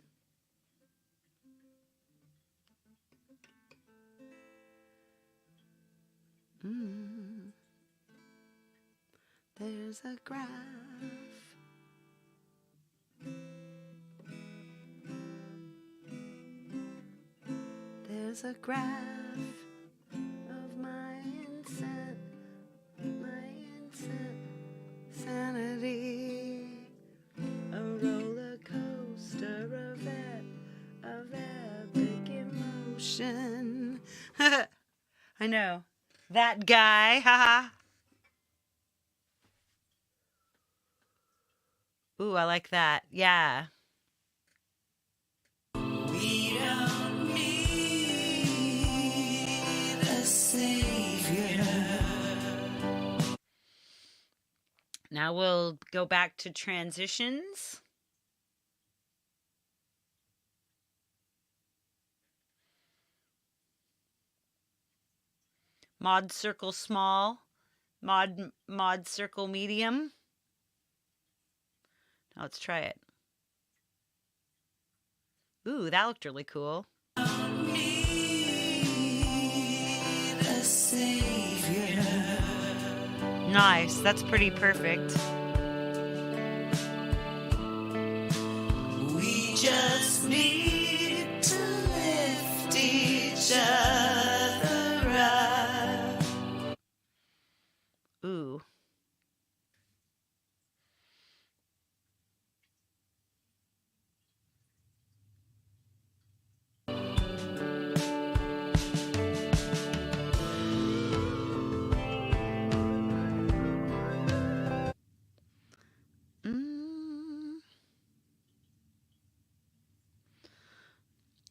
There's a graph. There's a graph of my insanity. A roller coaster of epic emotion. I know. That guy, haha. Ooh, I like that. Yeah. We don't need a savior. Now we'll go back to transitions. Mod circle small, mod circle medium. Now let's try it. Ooh, that looked really cool. Nice, that's pretty perfect. We just need to lift each other up. Ooh.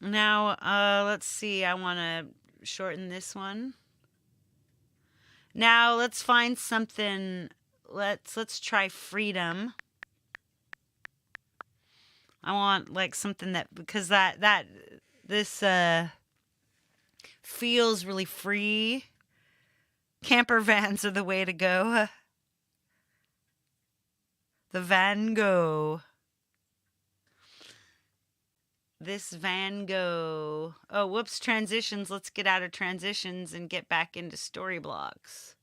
Now, let's see. I want to shorten this one. Now, let's find something. Let's try freedom. I want like something that, because this feels really free. Camper vans are the way to go. The Van Gogh. This Van Gogh. Oh, whoops, transitions. Let's get out of transitions and get back into story blocks.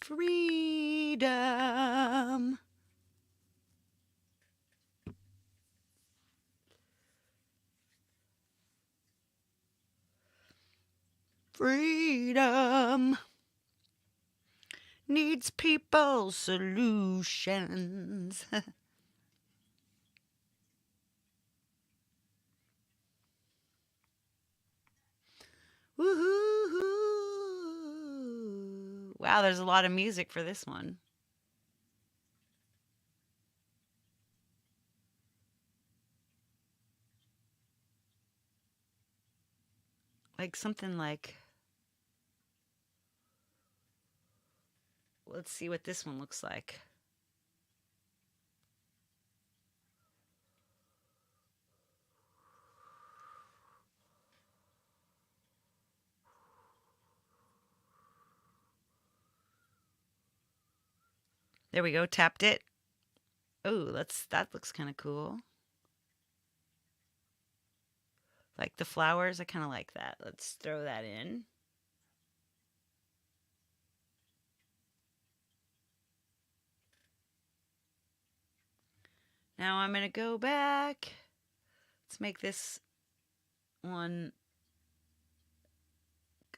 Freedom. Freedom needs people solutions. Woohoo! Wow, there's a lot of music for this one. Like something like, let's see what this one looks like. There we go, tapped it. Oh, that looks kind of cool. Like the flowers, I kind of like that. Let's throw that in. Now I'm going to go back. Let's make this one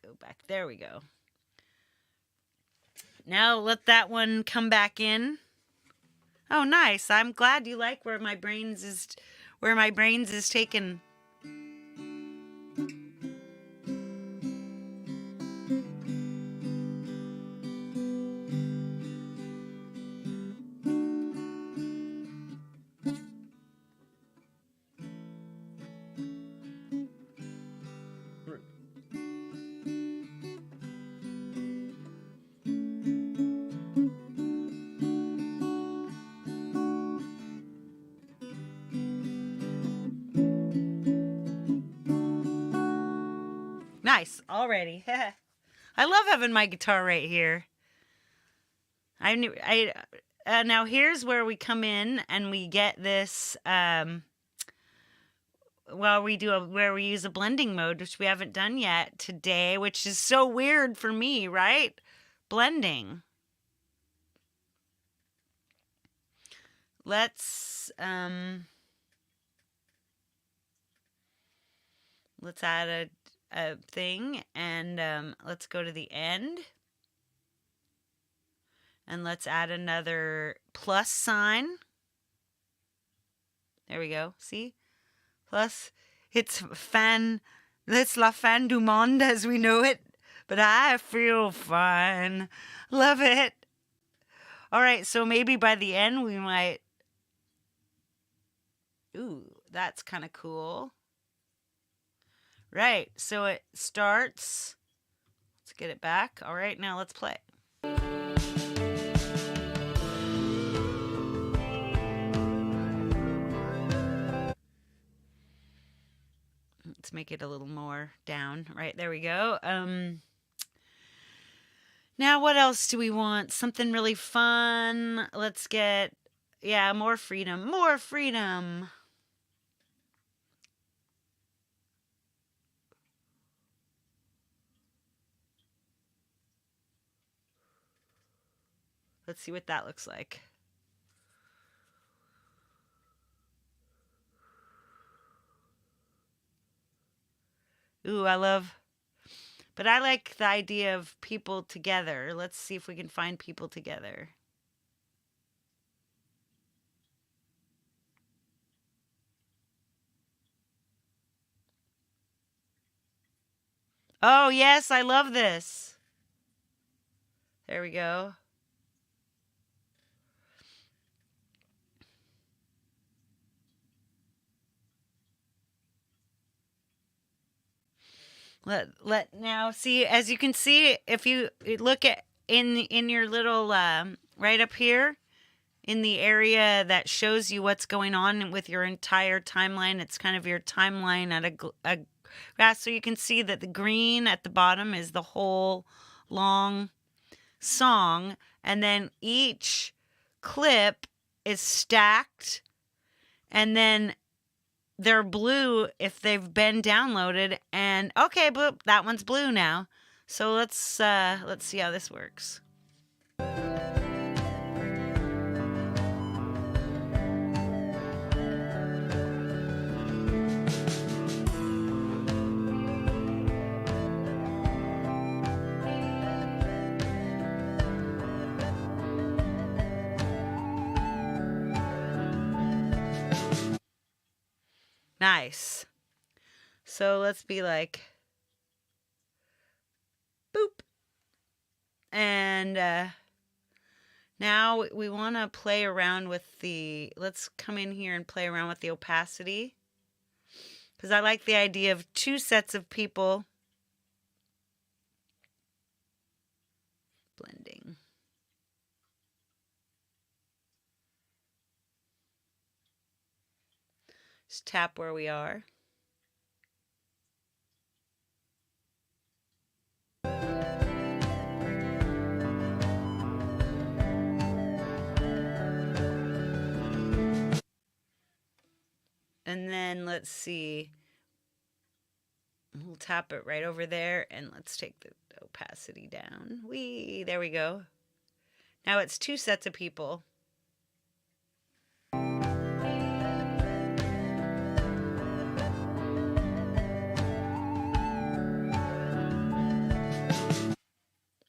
go back. There we go. Now let that one come back in. Oh, nice. I'm glad you like where my brains is taken. Nice, already. I love having my guitar right here. Now here's where we come in and we get this. Where we use a blending mode, which we haven't done yet today, which is so weird for me, right? Blending. Let's add a thing, and let's go to the end, and let's add another plus sign. There we go. See? Plus, it's la fin du monde as we know it, but I feel fine. Love it. All right, so maybe by the end we might. Ooh, that's kind of cool. Right. So it starts. Let's get it back. All right, now let's play. Let's make it a little more down. Right, there we go. Now what else do we want? Something really fun. Let's get, yeah, more freedom. More freedom. Let's see what that looks like. Ooh, but I like the idea of people together. Let's see if we can find people together. Oh, yes, I love this. There we go. Let now see, as you can see, if you look at in your little right up here in the area that shows you what's going on with your entire timeline. It's kind of your timeline at a graph. So you can see that the green at the bottom is the whole long song, and then each clip is stacked, and then they're blue if they've been downloaded. And okay, boop, that one's blue now. So let's see how this works. Nice. So let's be like, boop. And now we want to play around with let's come in here and play around with the opacity. Because I like the idea of two sets of people blending. Just tap where we are. And then let's see. We'll tap it right over there, and let's take the opacity down. There we go. Now it's two sets of people.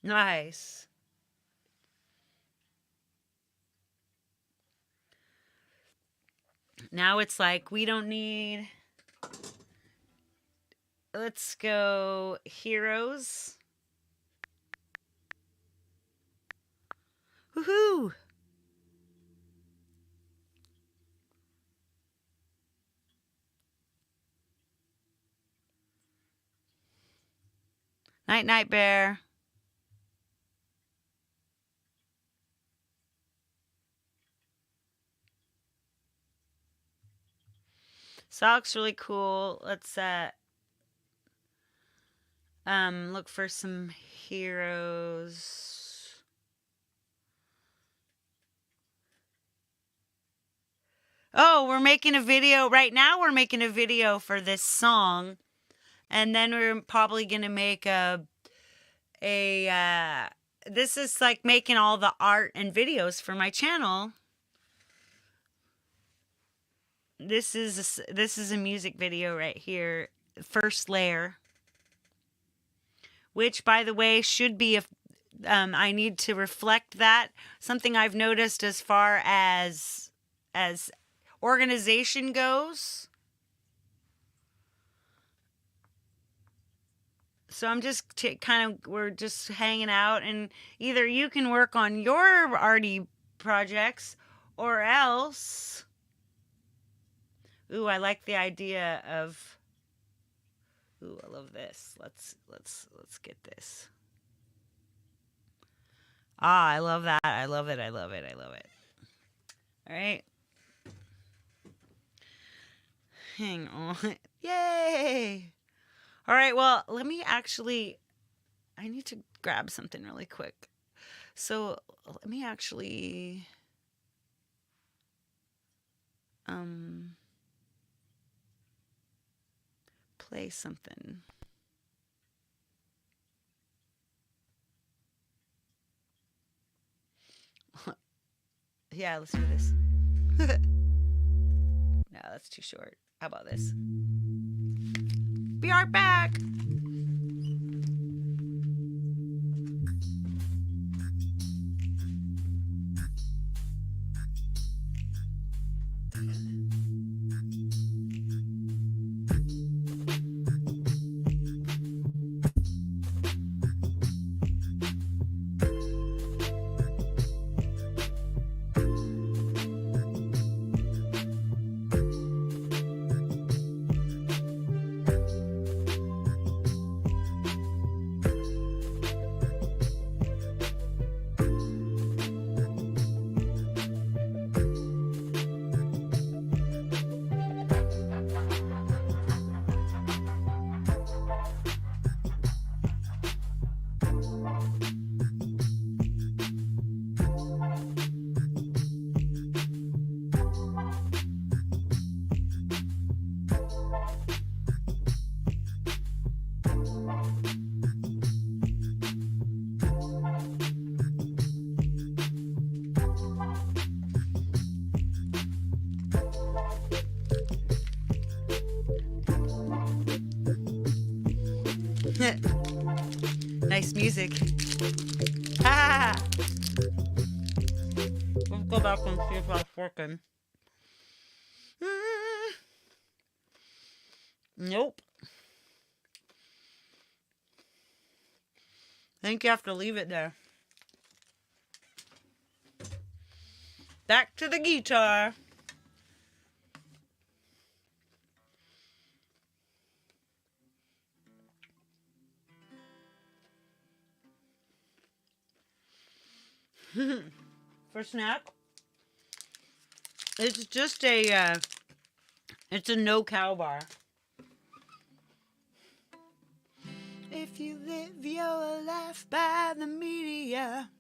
Nice. Now it's like we don't need. Let's go heroes. Woohoo! Night, night, bear. So that looks really cool. Let's look for some heroes. Oh, we're making a video right now. We're making a video for this song, and then we're probably gonna make this is like making all the art and videos for my channel. This is a music video right here, first layer, which by the way should be I need to reflect that. Something I've noticed as far as organization goes. So I'm just we're just hanging out, and either you can work on your arty projects or else. Ooh, I like the idea of. Ooh, I love this. Let's get this. Ah, I love that. I love it. I love it. I love it. All right. Hang on. Yay! All right. Well, let me actually. I need to grab something really quick. So let me actually. Play something. Yeah, let's do this. No, that's too short. How about this? Be right back. Nice music. Ah! Let's go back and see if that's working. Nope. I think you have to leave it there. Back to the guitar. For snack, it's just a it's a no cow bar. If you live your life by the media.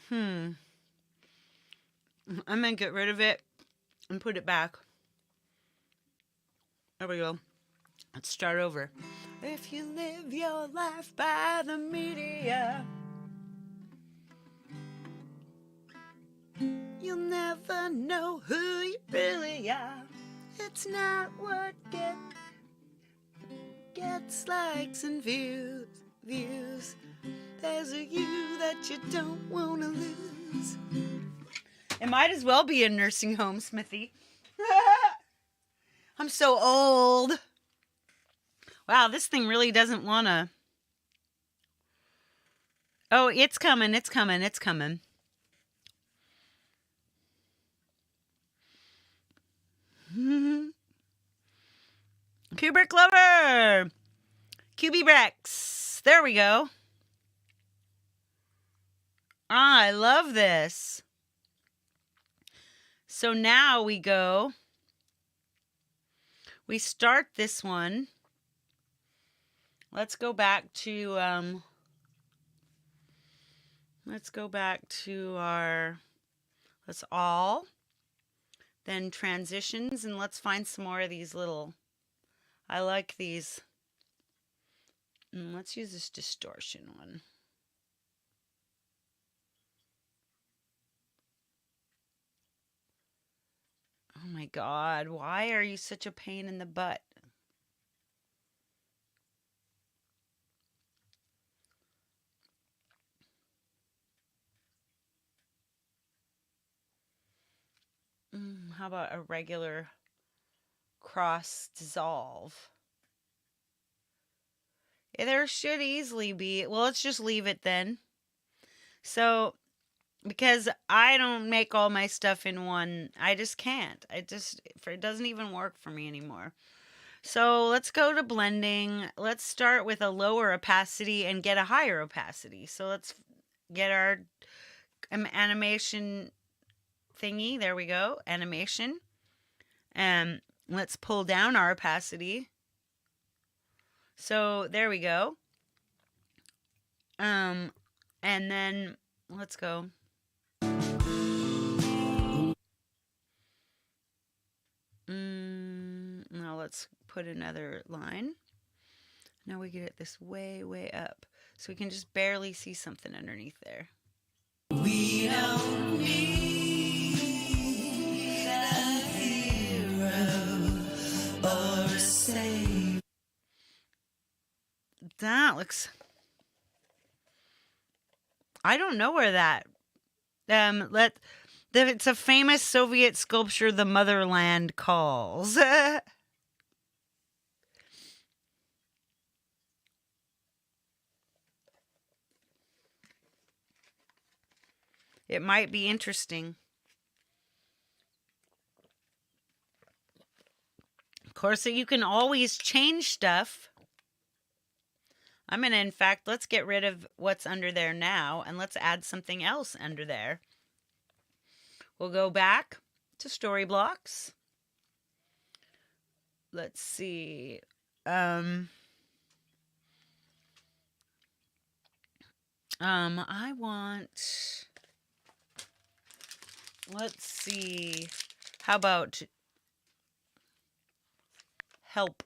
I'm gonna get rid of it and put it back. There we go. Let's start over. If you live your life by the media, you'll never know who you really are. It's not what gets likes and views. There's a you that you don't want to lose. It might as well be a nursing home, Smithy. I'm so old. Wow, this thing really doesn't want to. Oh, it's coming. It's coming. It's coming. Kubrick lover. QB Brex. There we go. Ah, I love this. So now we go. We start this one. Let's go back to our let's all, then transitions, and let's find some more of these little. I like these. Let's use this distortion one. Oh my God, why are you such a pain in the butt? How about a regular cross dissolve? There should easily be. Well, let's just leave it then. So because I don't make all my stuff in one. I just can't. It doesn't even work for me anymore. So let's go to blending. Let's start with a lower opacity and get a higher opacity. So let's get our animation thingy. There we go. Animation. And let's pull down our opacity. So there we go. And then let's go. Now let's put another line. Now we get this way, way up. So we can just barely see something underneath there. We don't need a hero or a savior. That looks... I don't know where that... It's a famous Soviet sculpture, The Motherland Calls. It might be interesting. Of course, so you can always change stuff. I'm going to, in fact, let's get rid of what's under there now, and let's add something else under there. We'll go back to story blocks. Let's see. I want... Let's see. How about helping?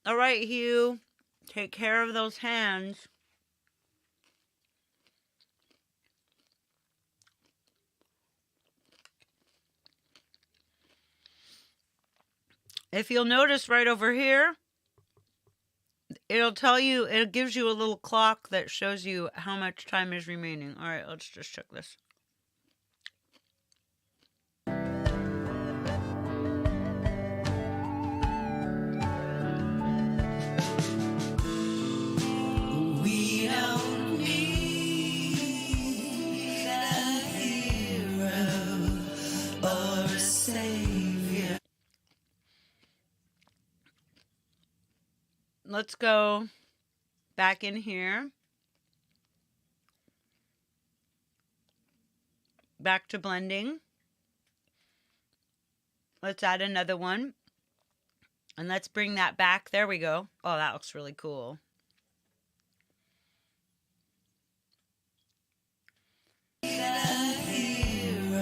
All right, Hugh. Take care of those hands. If you'll notice right over here, it gives you a little clock that shows you how much time is remaining. All right, let's just check this. We don't need a hero or a savior. Let's go back in here. Back to blending. Let's add another one. And let's bring that back. There we go. Oh, that looks really cool. A hero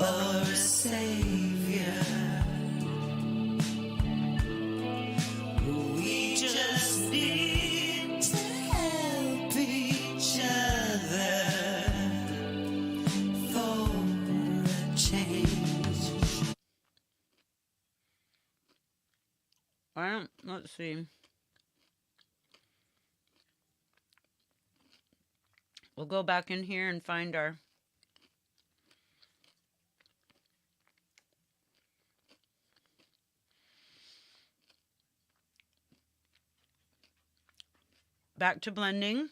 or a savior. We just need to help each other for a change. All right, let's see. We'll go back in here and find our... Back to blending.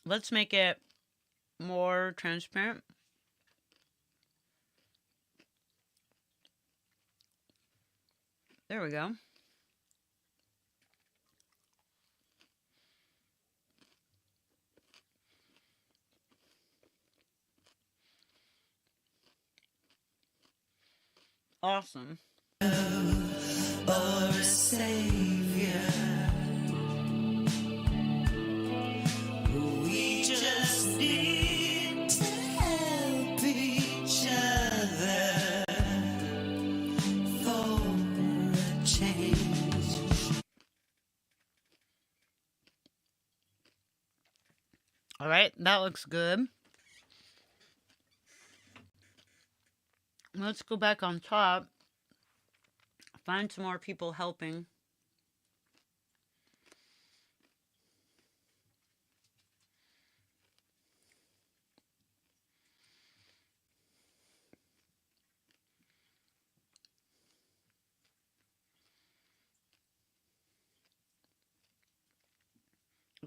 Let's make it more transparent. There we go. Awesome. Or a savior. We just need to help each other for a change. All right, that looks good. Let's go back on top. Find some more people helping.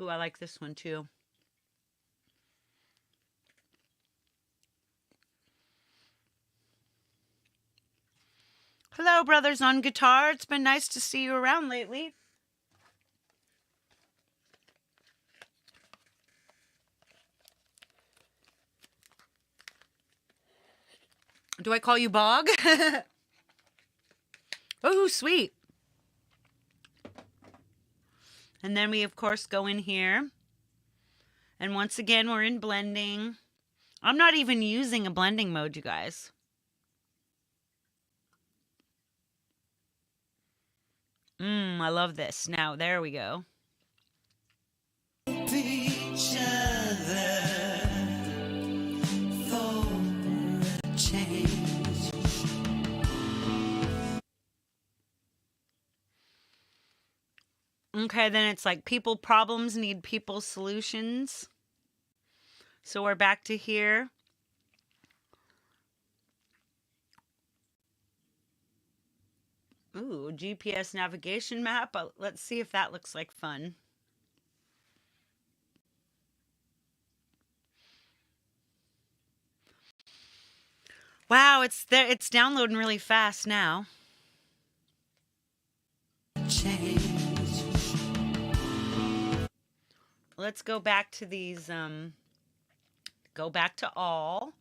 Ooh, I like this one too. Hello, brothers on guitar. It's been nice to see you around lately. Do I call you Bog? Oh, sweet. And then we, of course, go in here. And once again, we're in blending. I'm not even using a blending mode, you guys. I love this. Now, there we go. Each other for a change. Okay, then it's like people problems need people solutions. So we're back to here. Ooh, GPS navigation map. Let's see if that looks like fun. Wow, it's there. It's downloading really fast now. Change. Let's go back to these. Go back to all.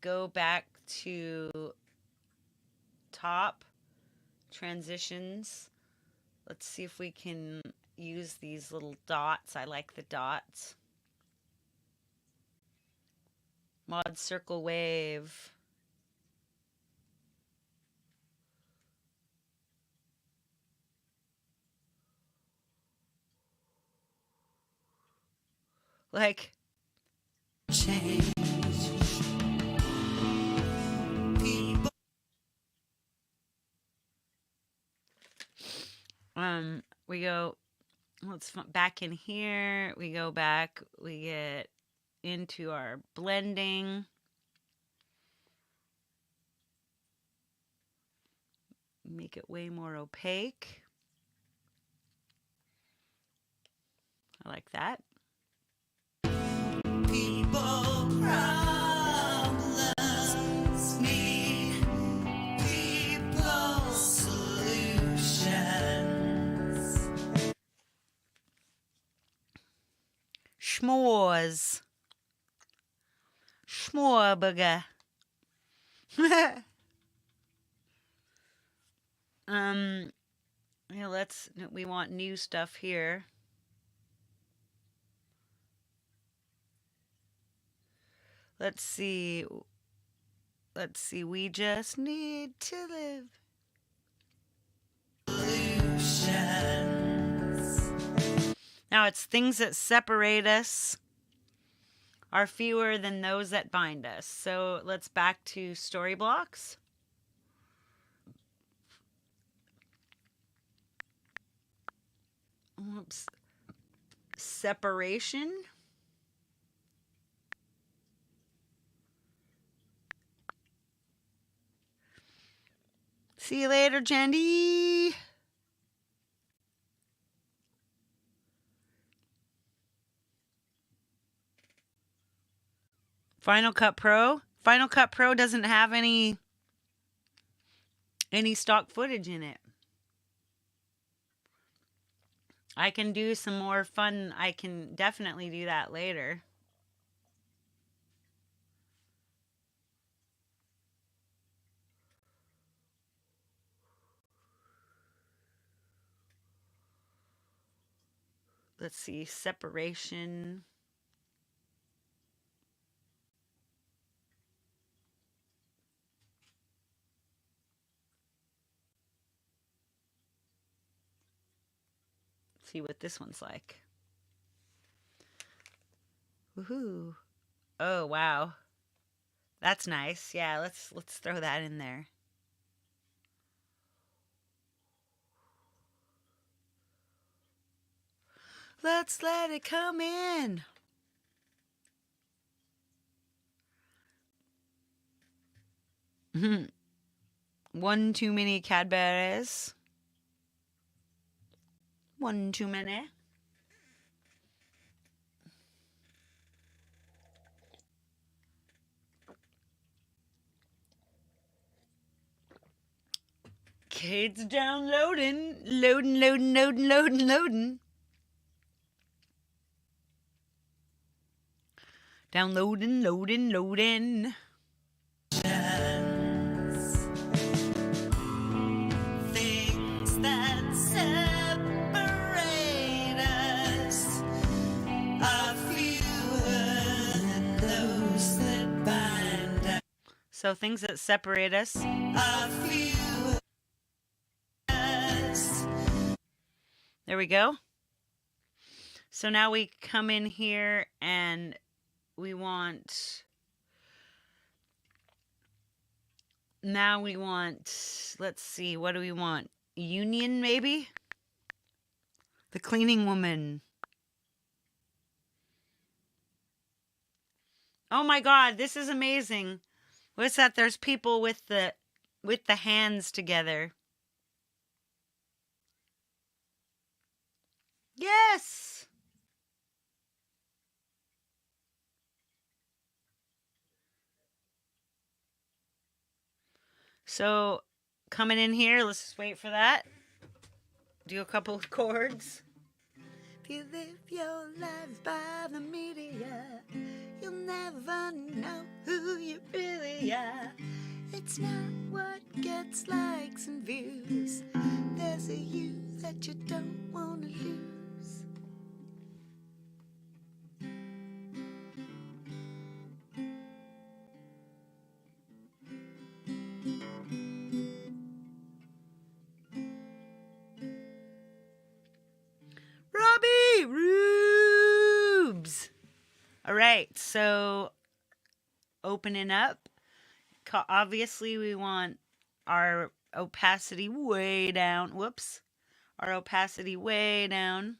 Go back to top transitions. Let's see if we can use these little dots. I like the dots. Mod circle wave. Like change. People. We go. Let's back in here. We go back. We get into our blending. Make it way more opaque. I like that. People problems need people solutions. Schmores. Schmorburger. Yeah, we want new stuff here. Let's see. We just need to live. Solutions. Now it's things that separate us are fewer than those that bind us. So let's back to story blocks. Oops. Separation. See you later, Jandy. Final Cut Pro. Final Cut Pro doesn't have any stock footage in it. I can do some more fun. I can definitely do that later. Let's see, separation. See what this one's like. Woohoo. Oh, wow. That's nice. Yeah, let's throw that in there. Let's let it come in. One too many Cadbury's. One too many. Okay, it's downloading. Loading. Downloading. Things that separate us are fewer than those that bind us. So things that separate us are fewer. There we go. So now we come in here and we want, let's see, what do we want? Union, maybe? The cleaning woman. Oh my God, this is amazing. What's that? There's people with the hands together. Yes. So coming in here, let's just wait for that. Do a couple of chords. If you live your lives by the media, you'll never know who you really are. It's not what gets likes and views. There's a you that you don't want to lose. Robbie Rubes. All right, so opening up. Obviously, we want our opacity way down. Whoops. Our opacity way down.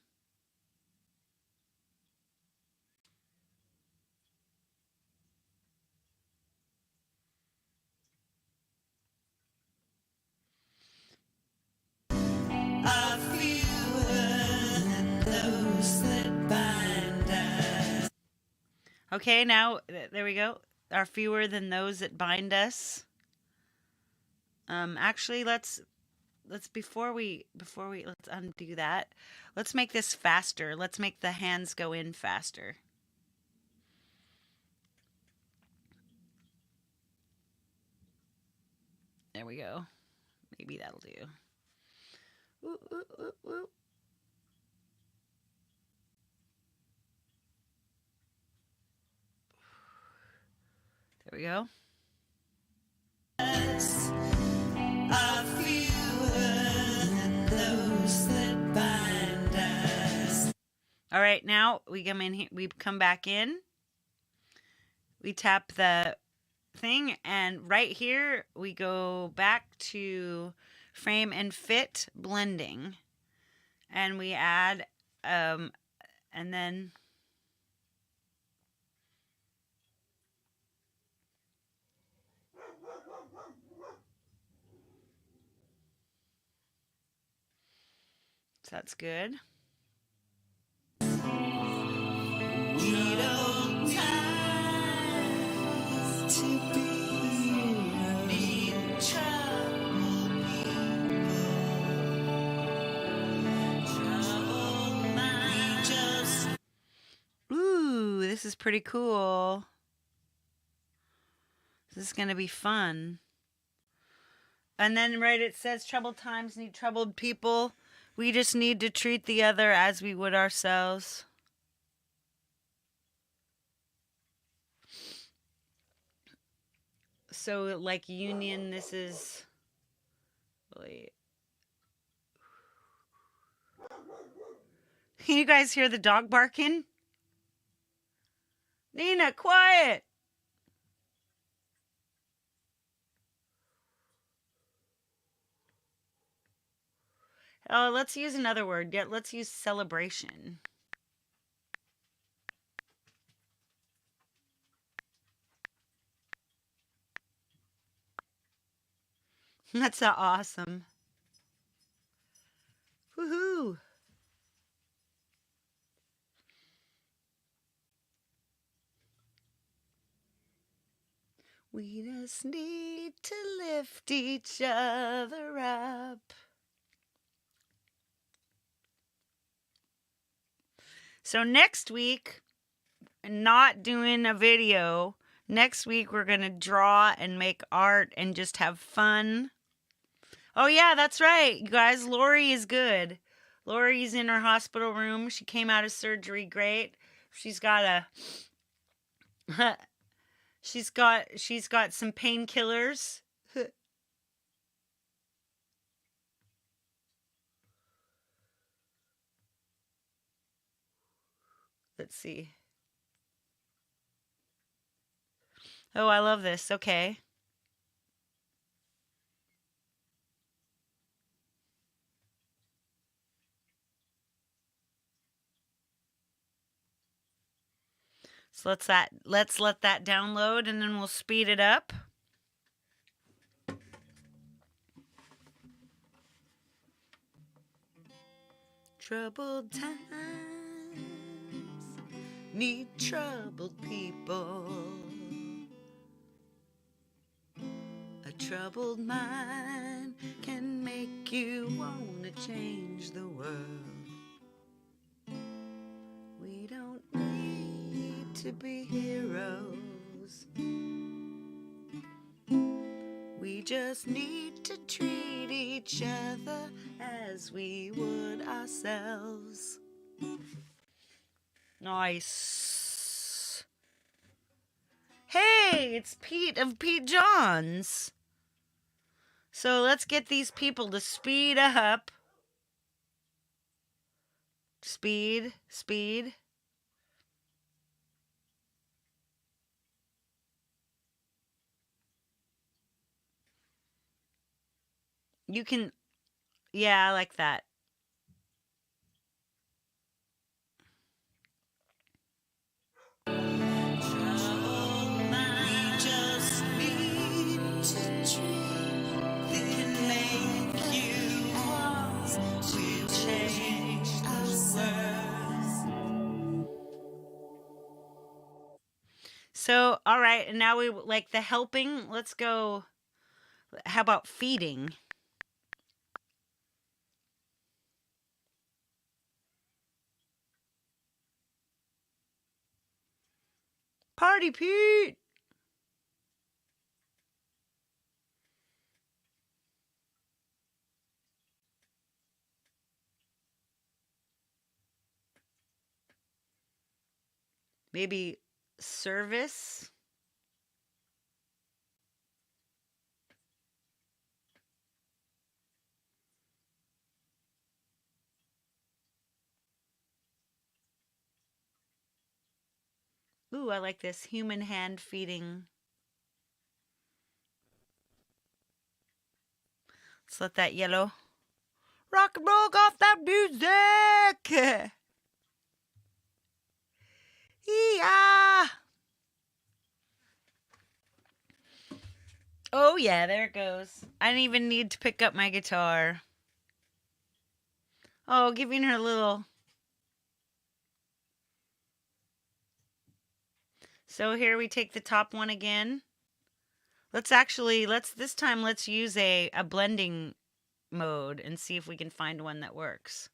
Okay, now there we go. Are fewer than those that bind us. Actually, let's before we let's undo that. Let's make this faster. Let's make the hands go in faster. There we go. Maybe that'll do. Ooh, ooh, ooh, ooh. There we go. All right, now we come in here. We come back in. We tap the thing, and right here we go back to frame and fit blending, and we add, and then so that's good. Ooh, this is pretty cool. This is going to be fun. And then, right, it says troubled times need troubled people. We just need to treat the other as we would ourselves. So, like union, this is really. Can you guys hear the dog barking? Nina, quiet! Oh, let's use another word. Yeah, let's use celebration. That's awesome. Woohoo! We just need to lift each other up. So next week, not doing a video. Next week, we're going to draw and make art and just have fun. Oh, yeah, that's right. You guys, Lori is good. Lori's in her hospital room. She came out of surgery great. She's got a... she's got some painkillers. Let's see. Oh, I love this. Okay. So let's let that download and then we'll speed it up. Troubled times need troubled people. A troubled mind can make you want to change the world. We don't need to be heroes. We just need to treat each other as we would ourselves. Nice. Hey, it's Pete of Pete Johns. So let's get these people to speed up. Speed, speed. You can, yeah, I like that. So, all right, and now we like the helping. Let's go. How about feeding? Party Pete! Maybe service? Ooh, I like this. Human hand feeding. Let's let that yellow. Rock and roll off that music! Yeah! Oh, yeah, there it goes. I didn't even need to pick up my guitar. Oh, giving her a little. So here we take the top one again. This time let's use a blending mode and see if we can find one that works.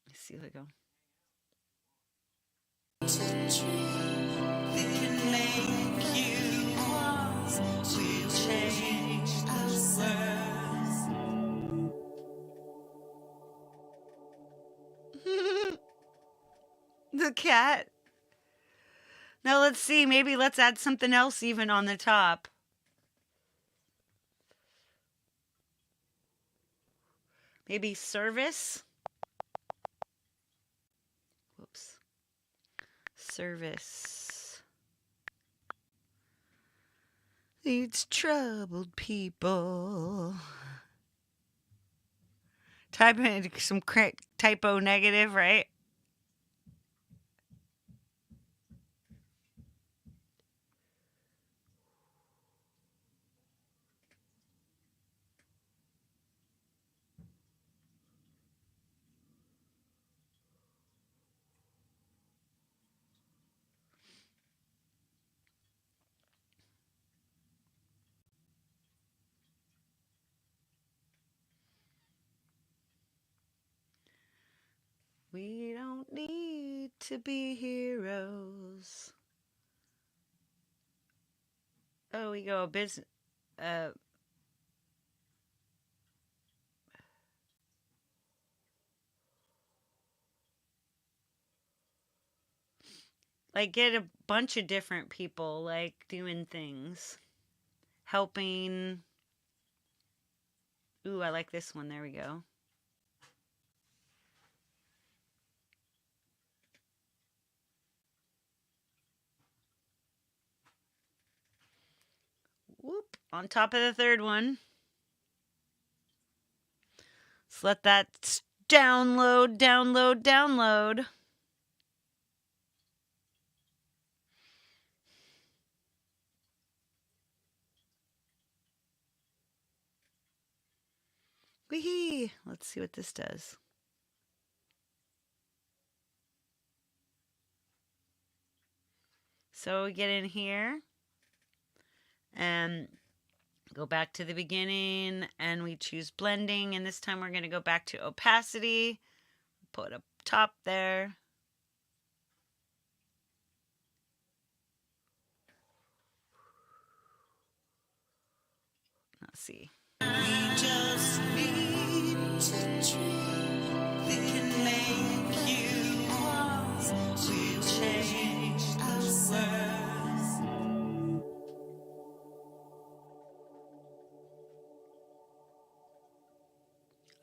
Let's see if we go. The cat. Now let's see, maybe let's add something else even on the top. Maybe service. Whoops. Service. These troubled people. Type in some typo negative, right? We don't need to be heroes. Oh, we go business. Uh, like get a bunch of different people like doing things, helping. Ooh, I like this one. There we go. Whoop, on top of the third one. Let's let that download, download, download. Wee! Let's see what this does. So we get in here and go back to the beginning and we choose blending, and this time we're going to go back to opacity, put a top there. Let's see. We just need to dream. We can make you want to change the world.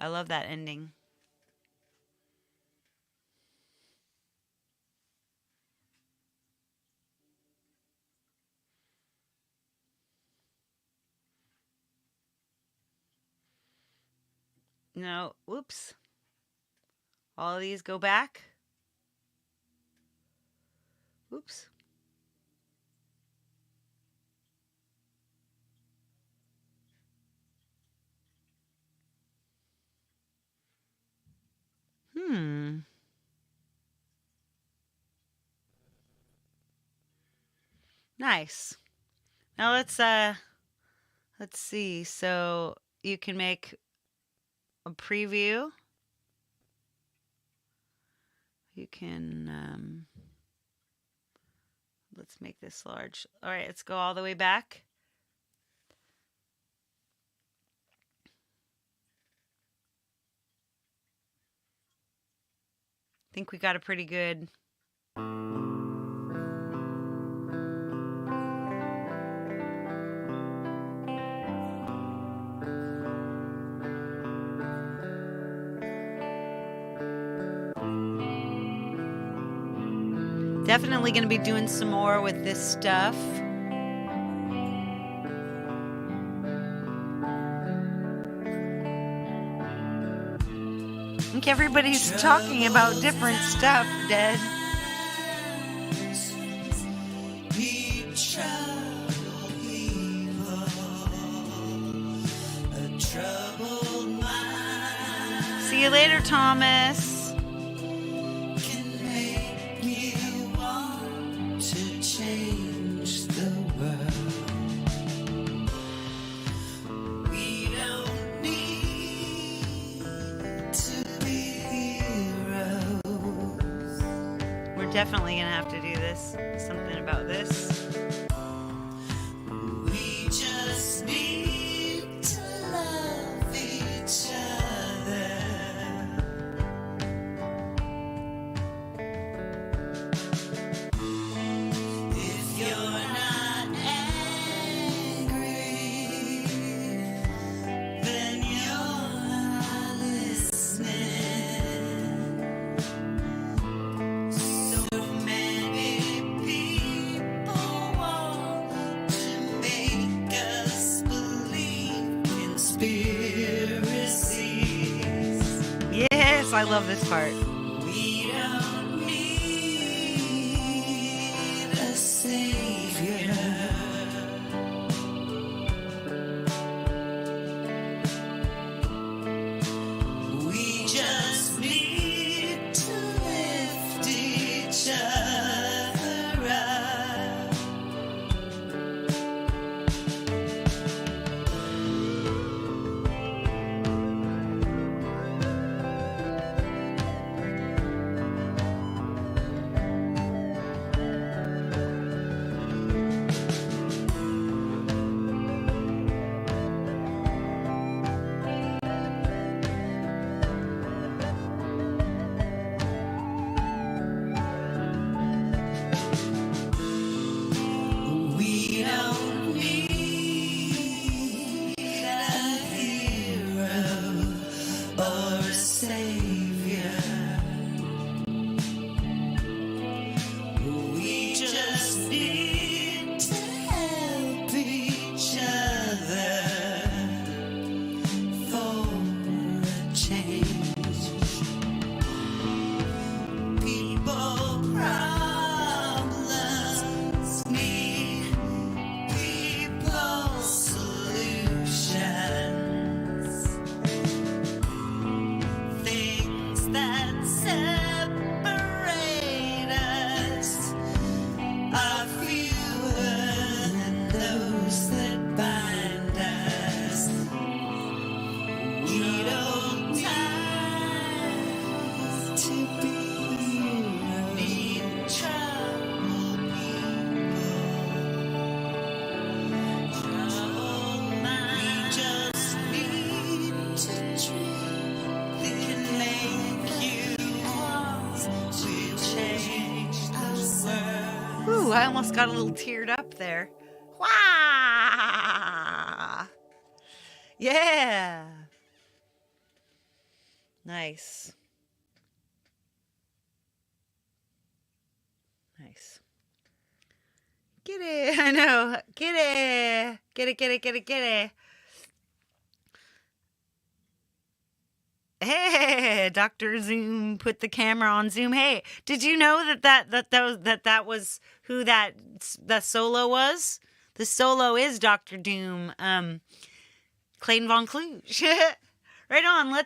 I love that ending. No, whoops. All of these go back. Oops. Nice. Now let's see. So you can make a preview. You can let's make this large. All right, let's go all the way back. I think we got a pretty good. Definitely going to be doing some more with this stuff. I think everybody's talking about different stuff, Dead. See you later, Thomas. Definitely gonna have to do this. Something about this. We just need to love each other. If you're not angry, then you're not listening. I love this part. We don't need a savior. We just need to lift each other up. I almost got a little teared up there. Wah! Yeah. Nice. Nice. Get it. I know. Get it. Get it, get it, get it, get it. Hey, Dr. Zoom put the camera on Zoom. Hey, did you know that was who the solo was? The solo is Dr. Doom, Clayton Von Kluge. Right on.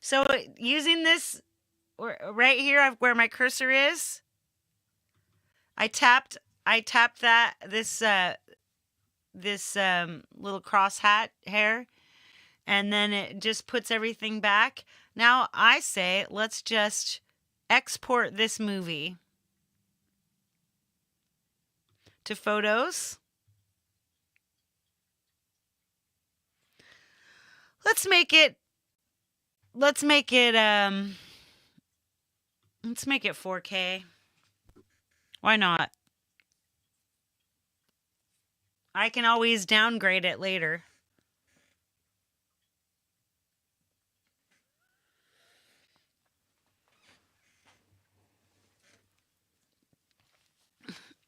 So using this right here where my cursor is, I tapped this little cross hat hair, and then it just puts everything back. Now I say, let's just export this movie to Photos. Let's make it 4K. Why not? I can always downgrade it later.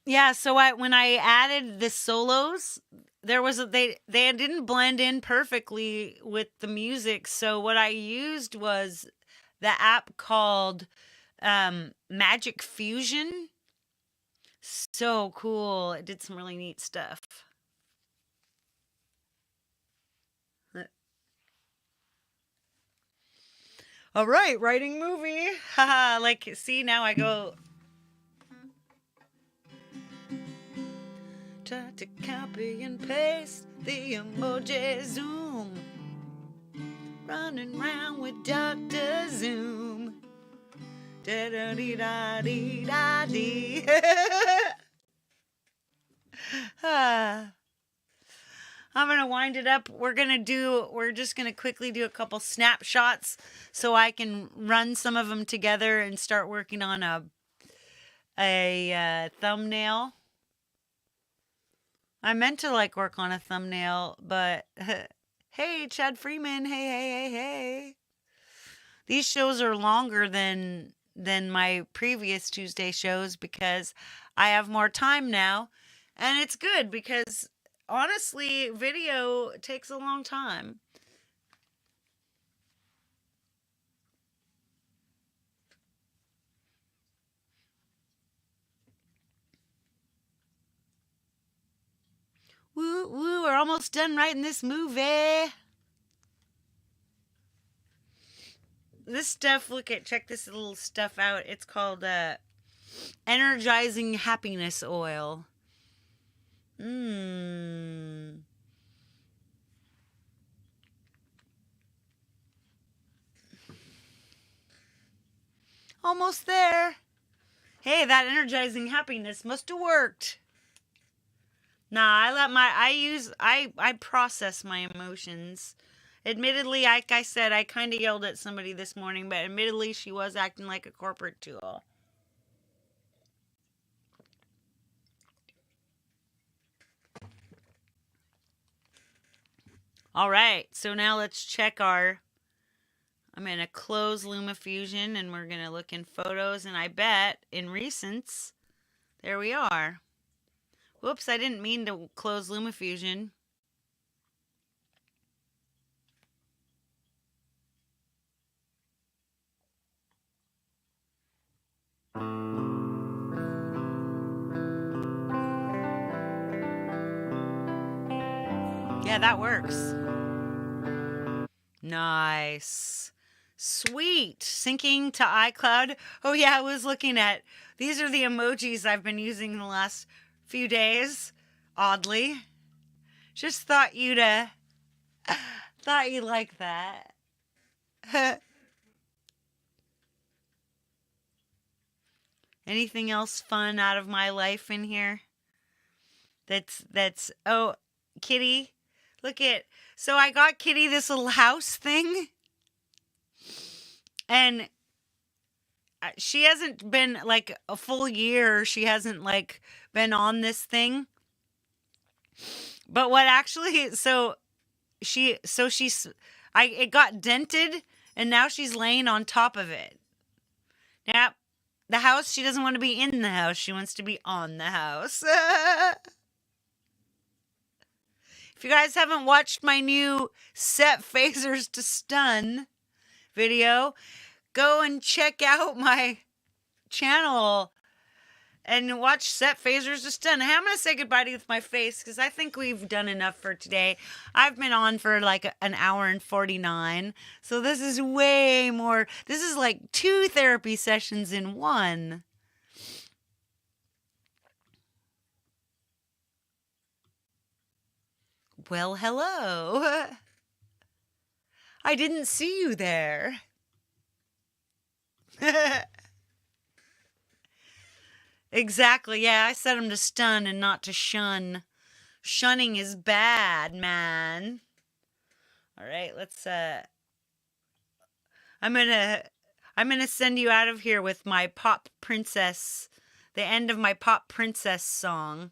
Yeah, so when I added the solos, they didn't blend in perfectly with the music. So what I used was the app called Magic Fusion. So cool. It did some really neat stuff. All right, writing movie. Haha, like, see, now I go. Try to copy and paste the emoji Zoom. Running around with Dr. Zoom. Da da dee da dee da dee. I'm going to wind it up. We're just going to quickly do a couple snapshots so I can run some of them together and start working on a thumbnail. I meant to work on a thumbnail, but hey, Chad Freeman. Hey. These shows are longer than my previous Tuesday shows because I have more time now, and it's good because honestly, video takes a long time. Woo, we're almost done writing this movie. This stuff, check this little stuff out. It's called Energizing Happiness Oil. Almost there. Hey, that energizing happiness must have worked. Nah, I process my emotions. Admittedly, like I said, I kind of yelled at somebody this morning, but admittedly, she was acting like a corporate tool. All right, so now let's check I'm going to close LumaFusion, and we're going to look in Photos, and I bet in Recents, there we are. Whoops, I didn't mean to close LumaFusion. Yeah, that works. Nice. Sweet. Syncing to iCloud. Oh, yeah, I was looking at. These are the emojis I've been using in the last few days. Oddly. Just thought you'd like that. Anything else fun out of my life in here? Oh, Kitty. So I got Kitty this little house thing. And she hasn't been a full year. She hasn't been on this thing. But what actually, it got dented and now she's laying on top of it. Now, the house, she doesn't want to be in the house. She wants to be on the house. If you guys haven't watched my new Set Phasers to Stun video, go and check out my channel and watch Set Phasers to Stun. I'm going to say goodbye to you with my face because I think we've done enough for today. I've been on for like an hour and 49. So this is way more. This is like 2 therapy sessions in one. Well, hello. I didn't see you there. Exactly. Yeah, I set him to stun and not to shun. Shunning is bad, man. All right, let's I'm going to send you out of here with my Pop Princess, the end of my Pop Princess song.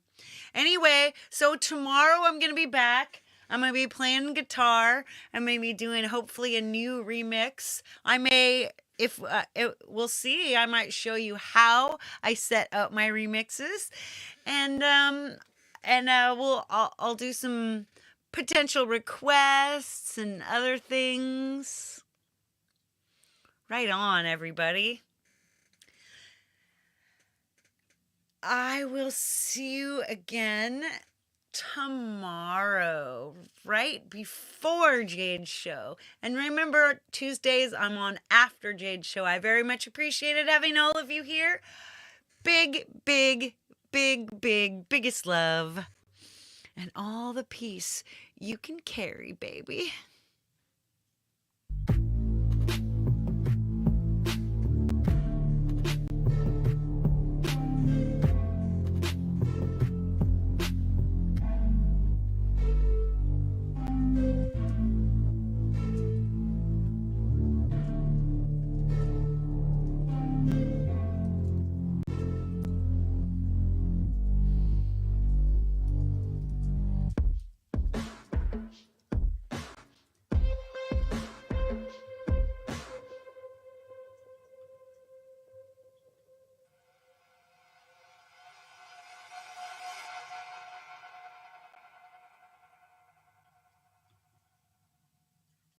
Anyway, so tomorrow I'm going to be back. I'm going to be playing guitar. I'm going to be doing hopefully a new remix. I may, we'll see, I might show you how I set up my remixes. And I'll do some potential requests and other things. Right on, everybody. I will see you again tomorrow, right before Jade's show. And remember, Tuesdays I'm on after Jade's show. I very much appreciated having all of you here. Big, big, big, big, biggest love. And all the peace you can carry, baby.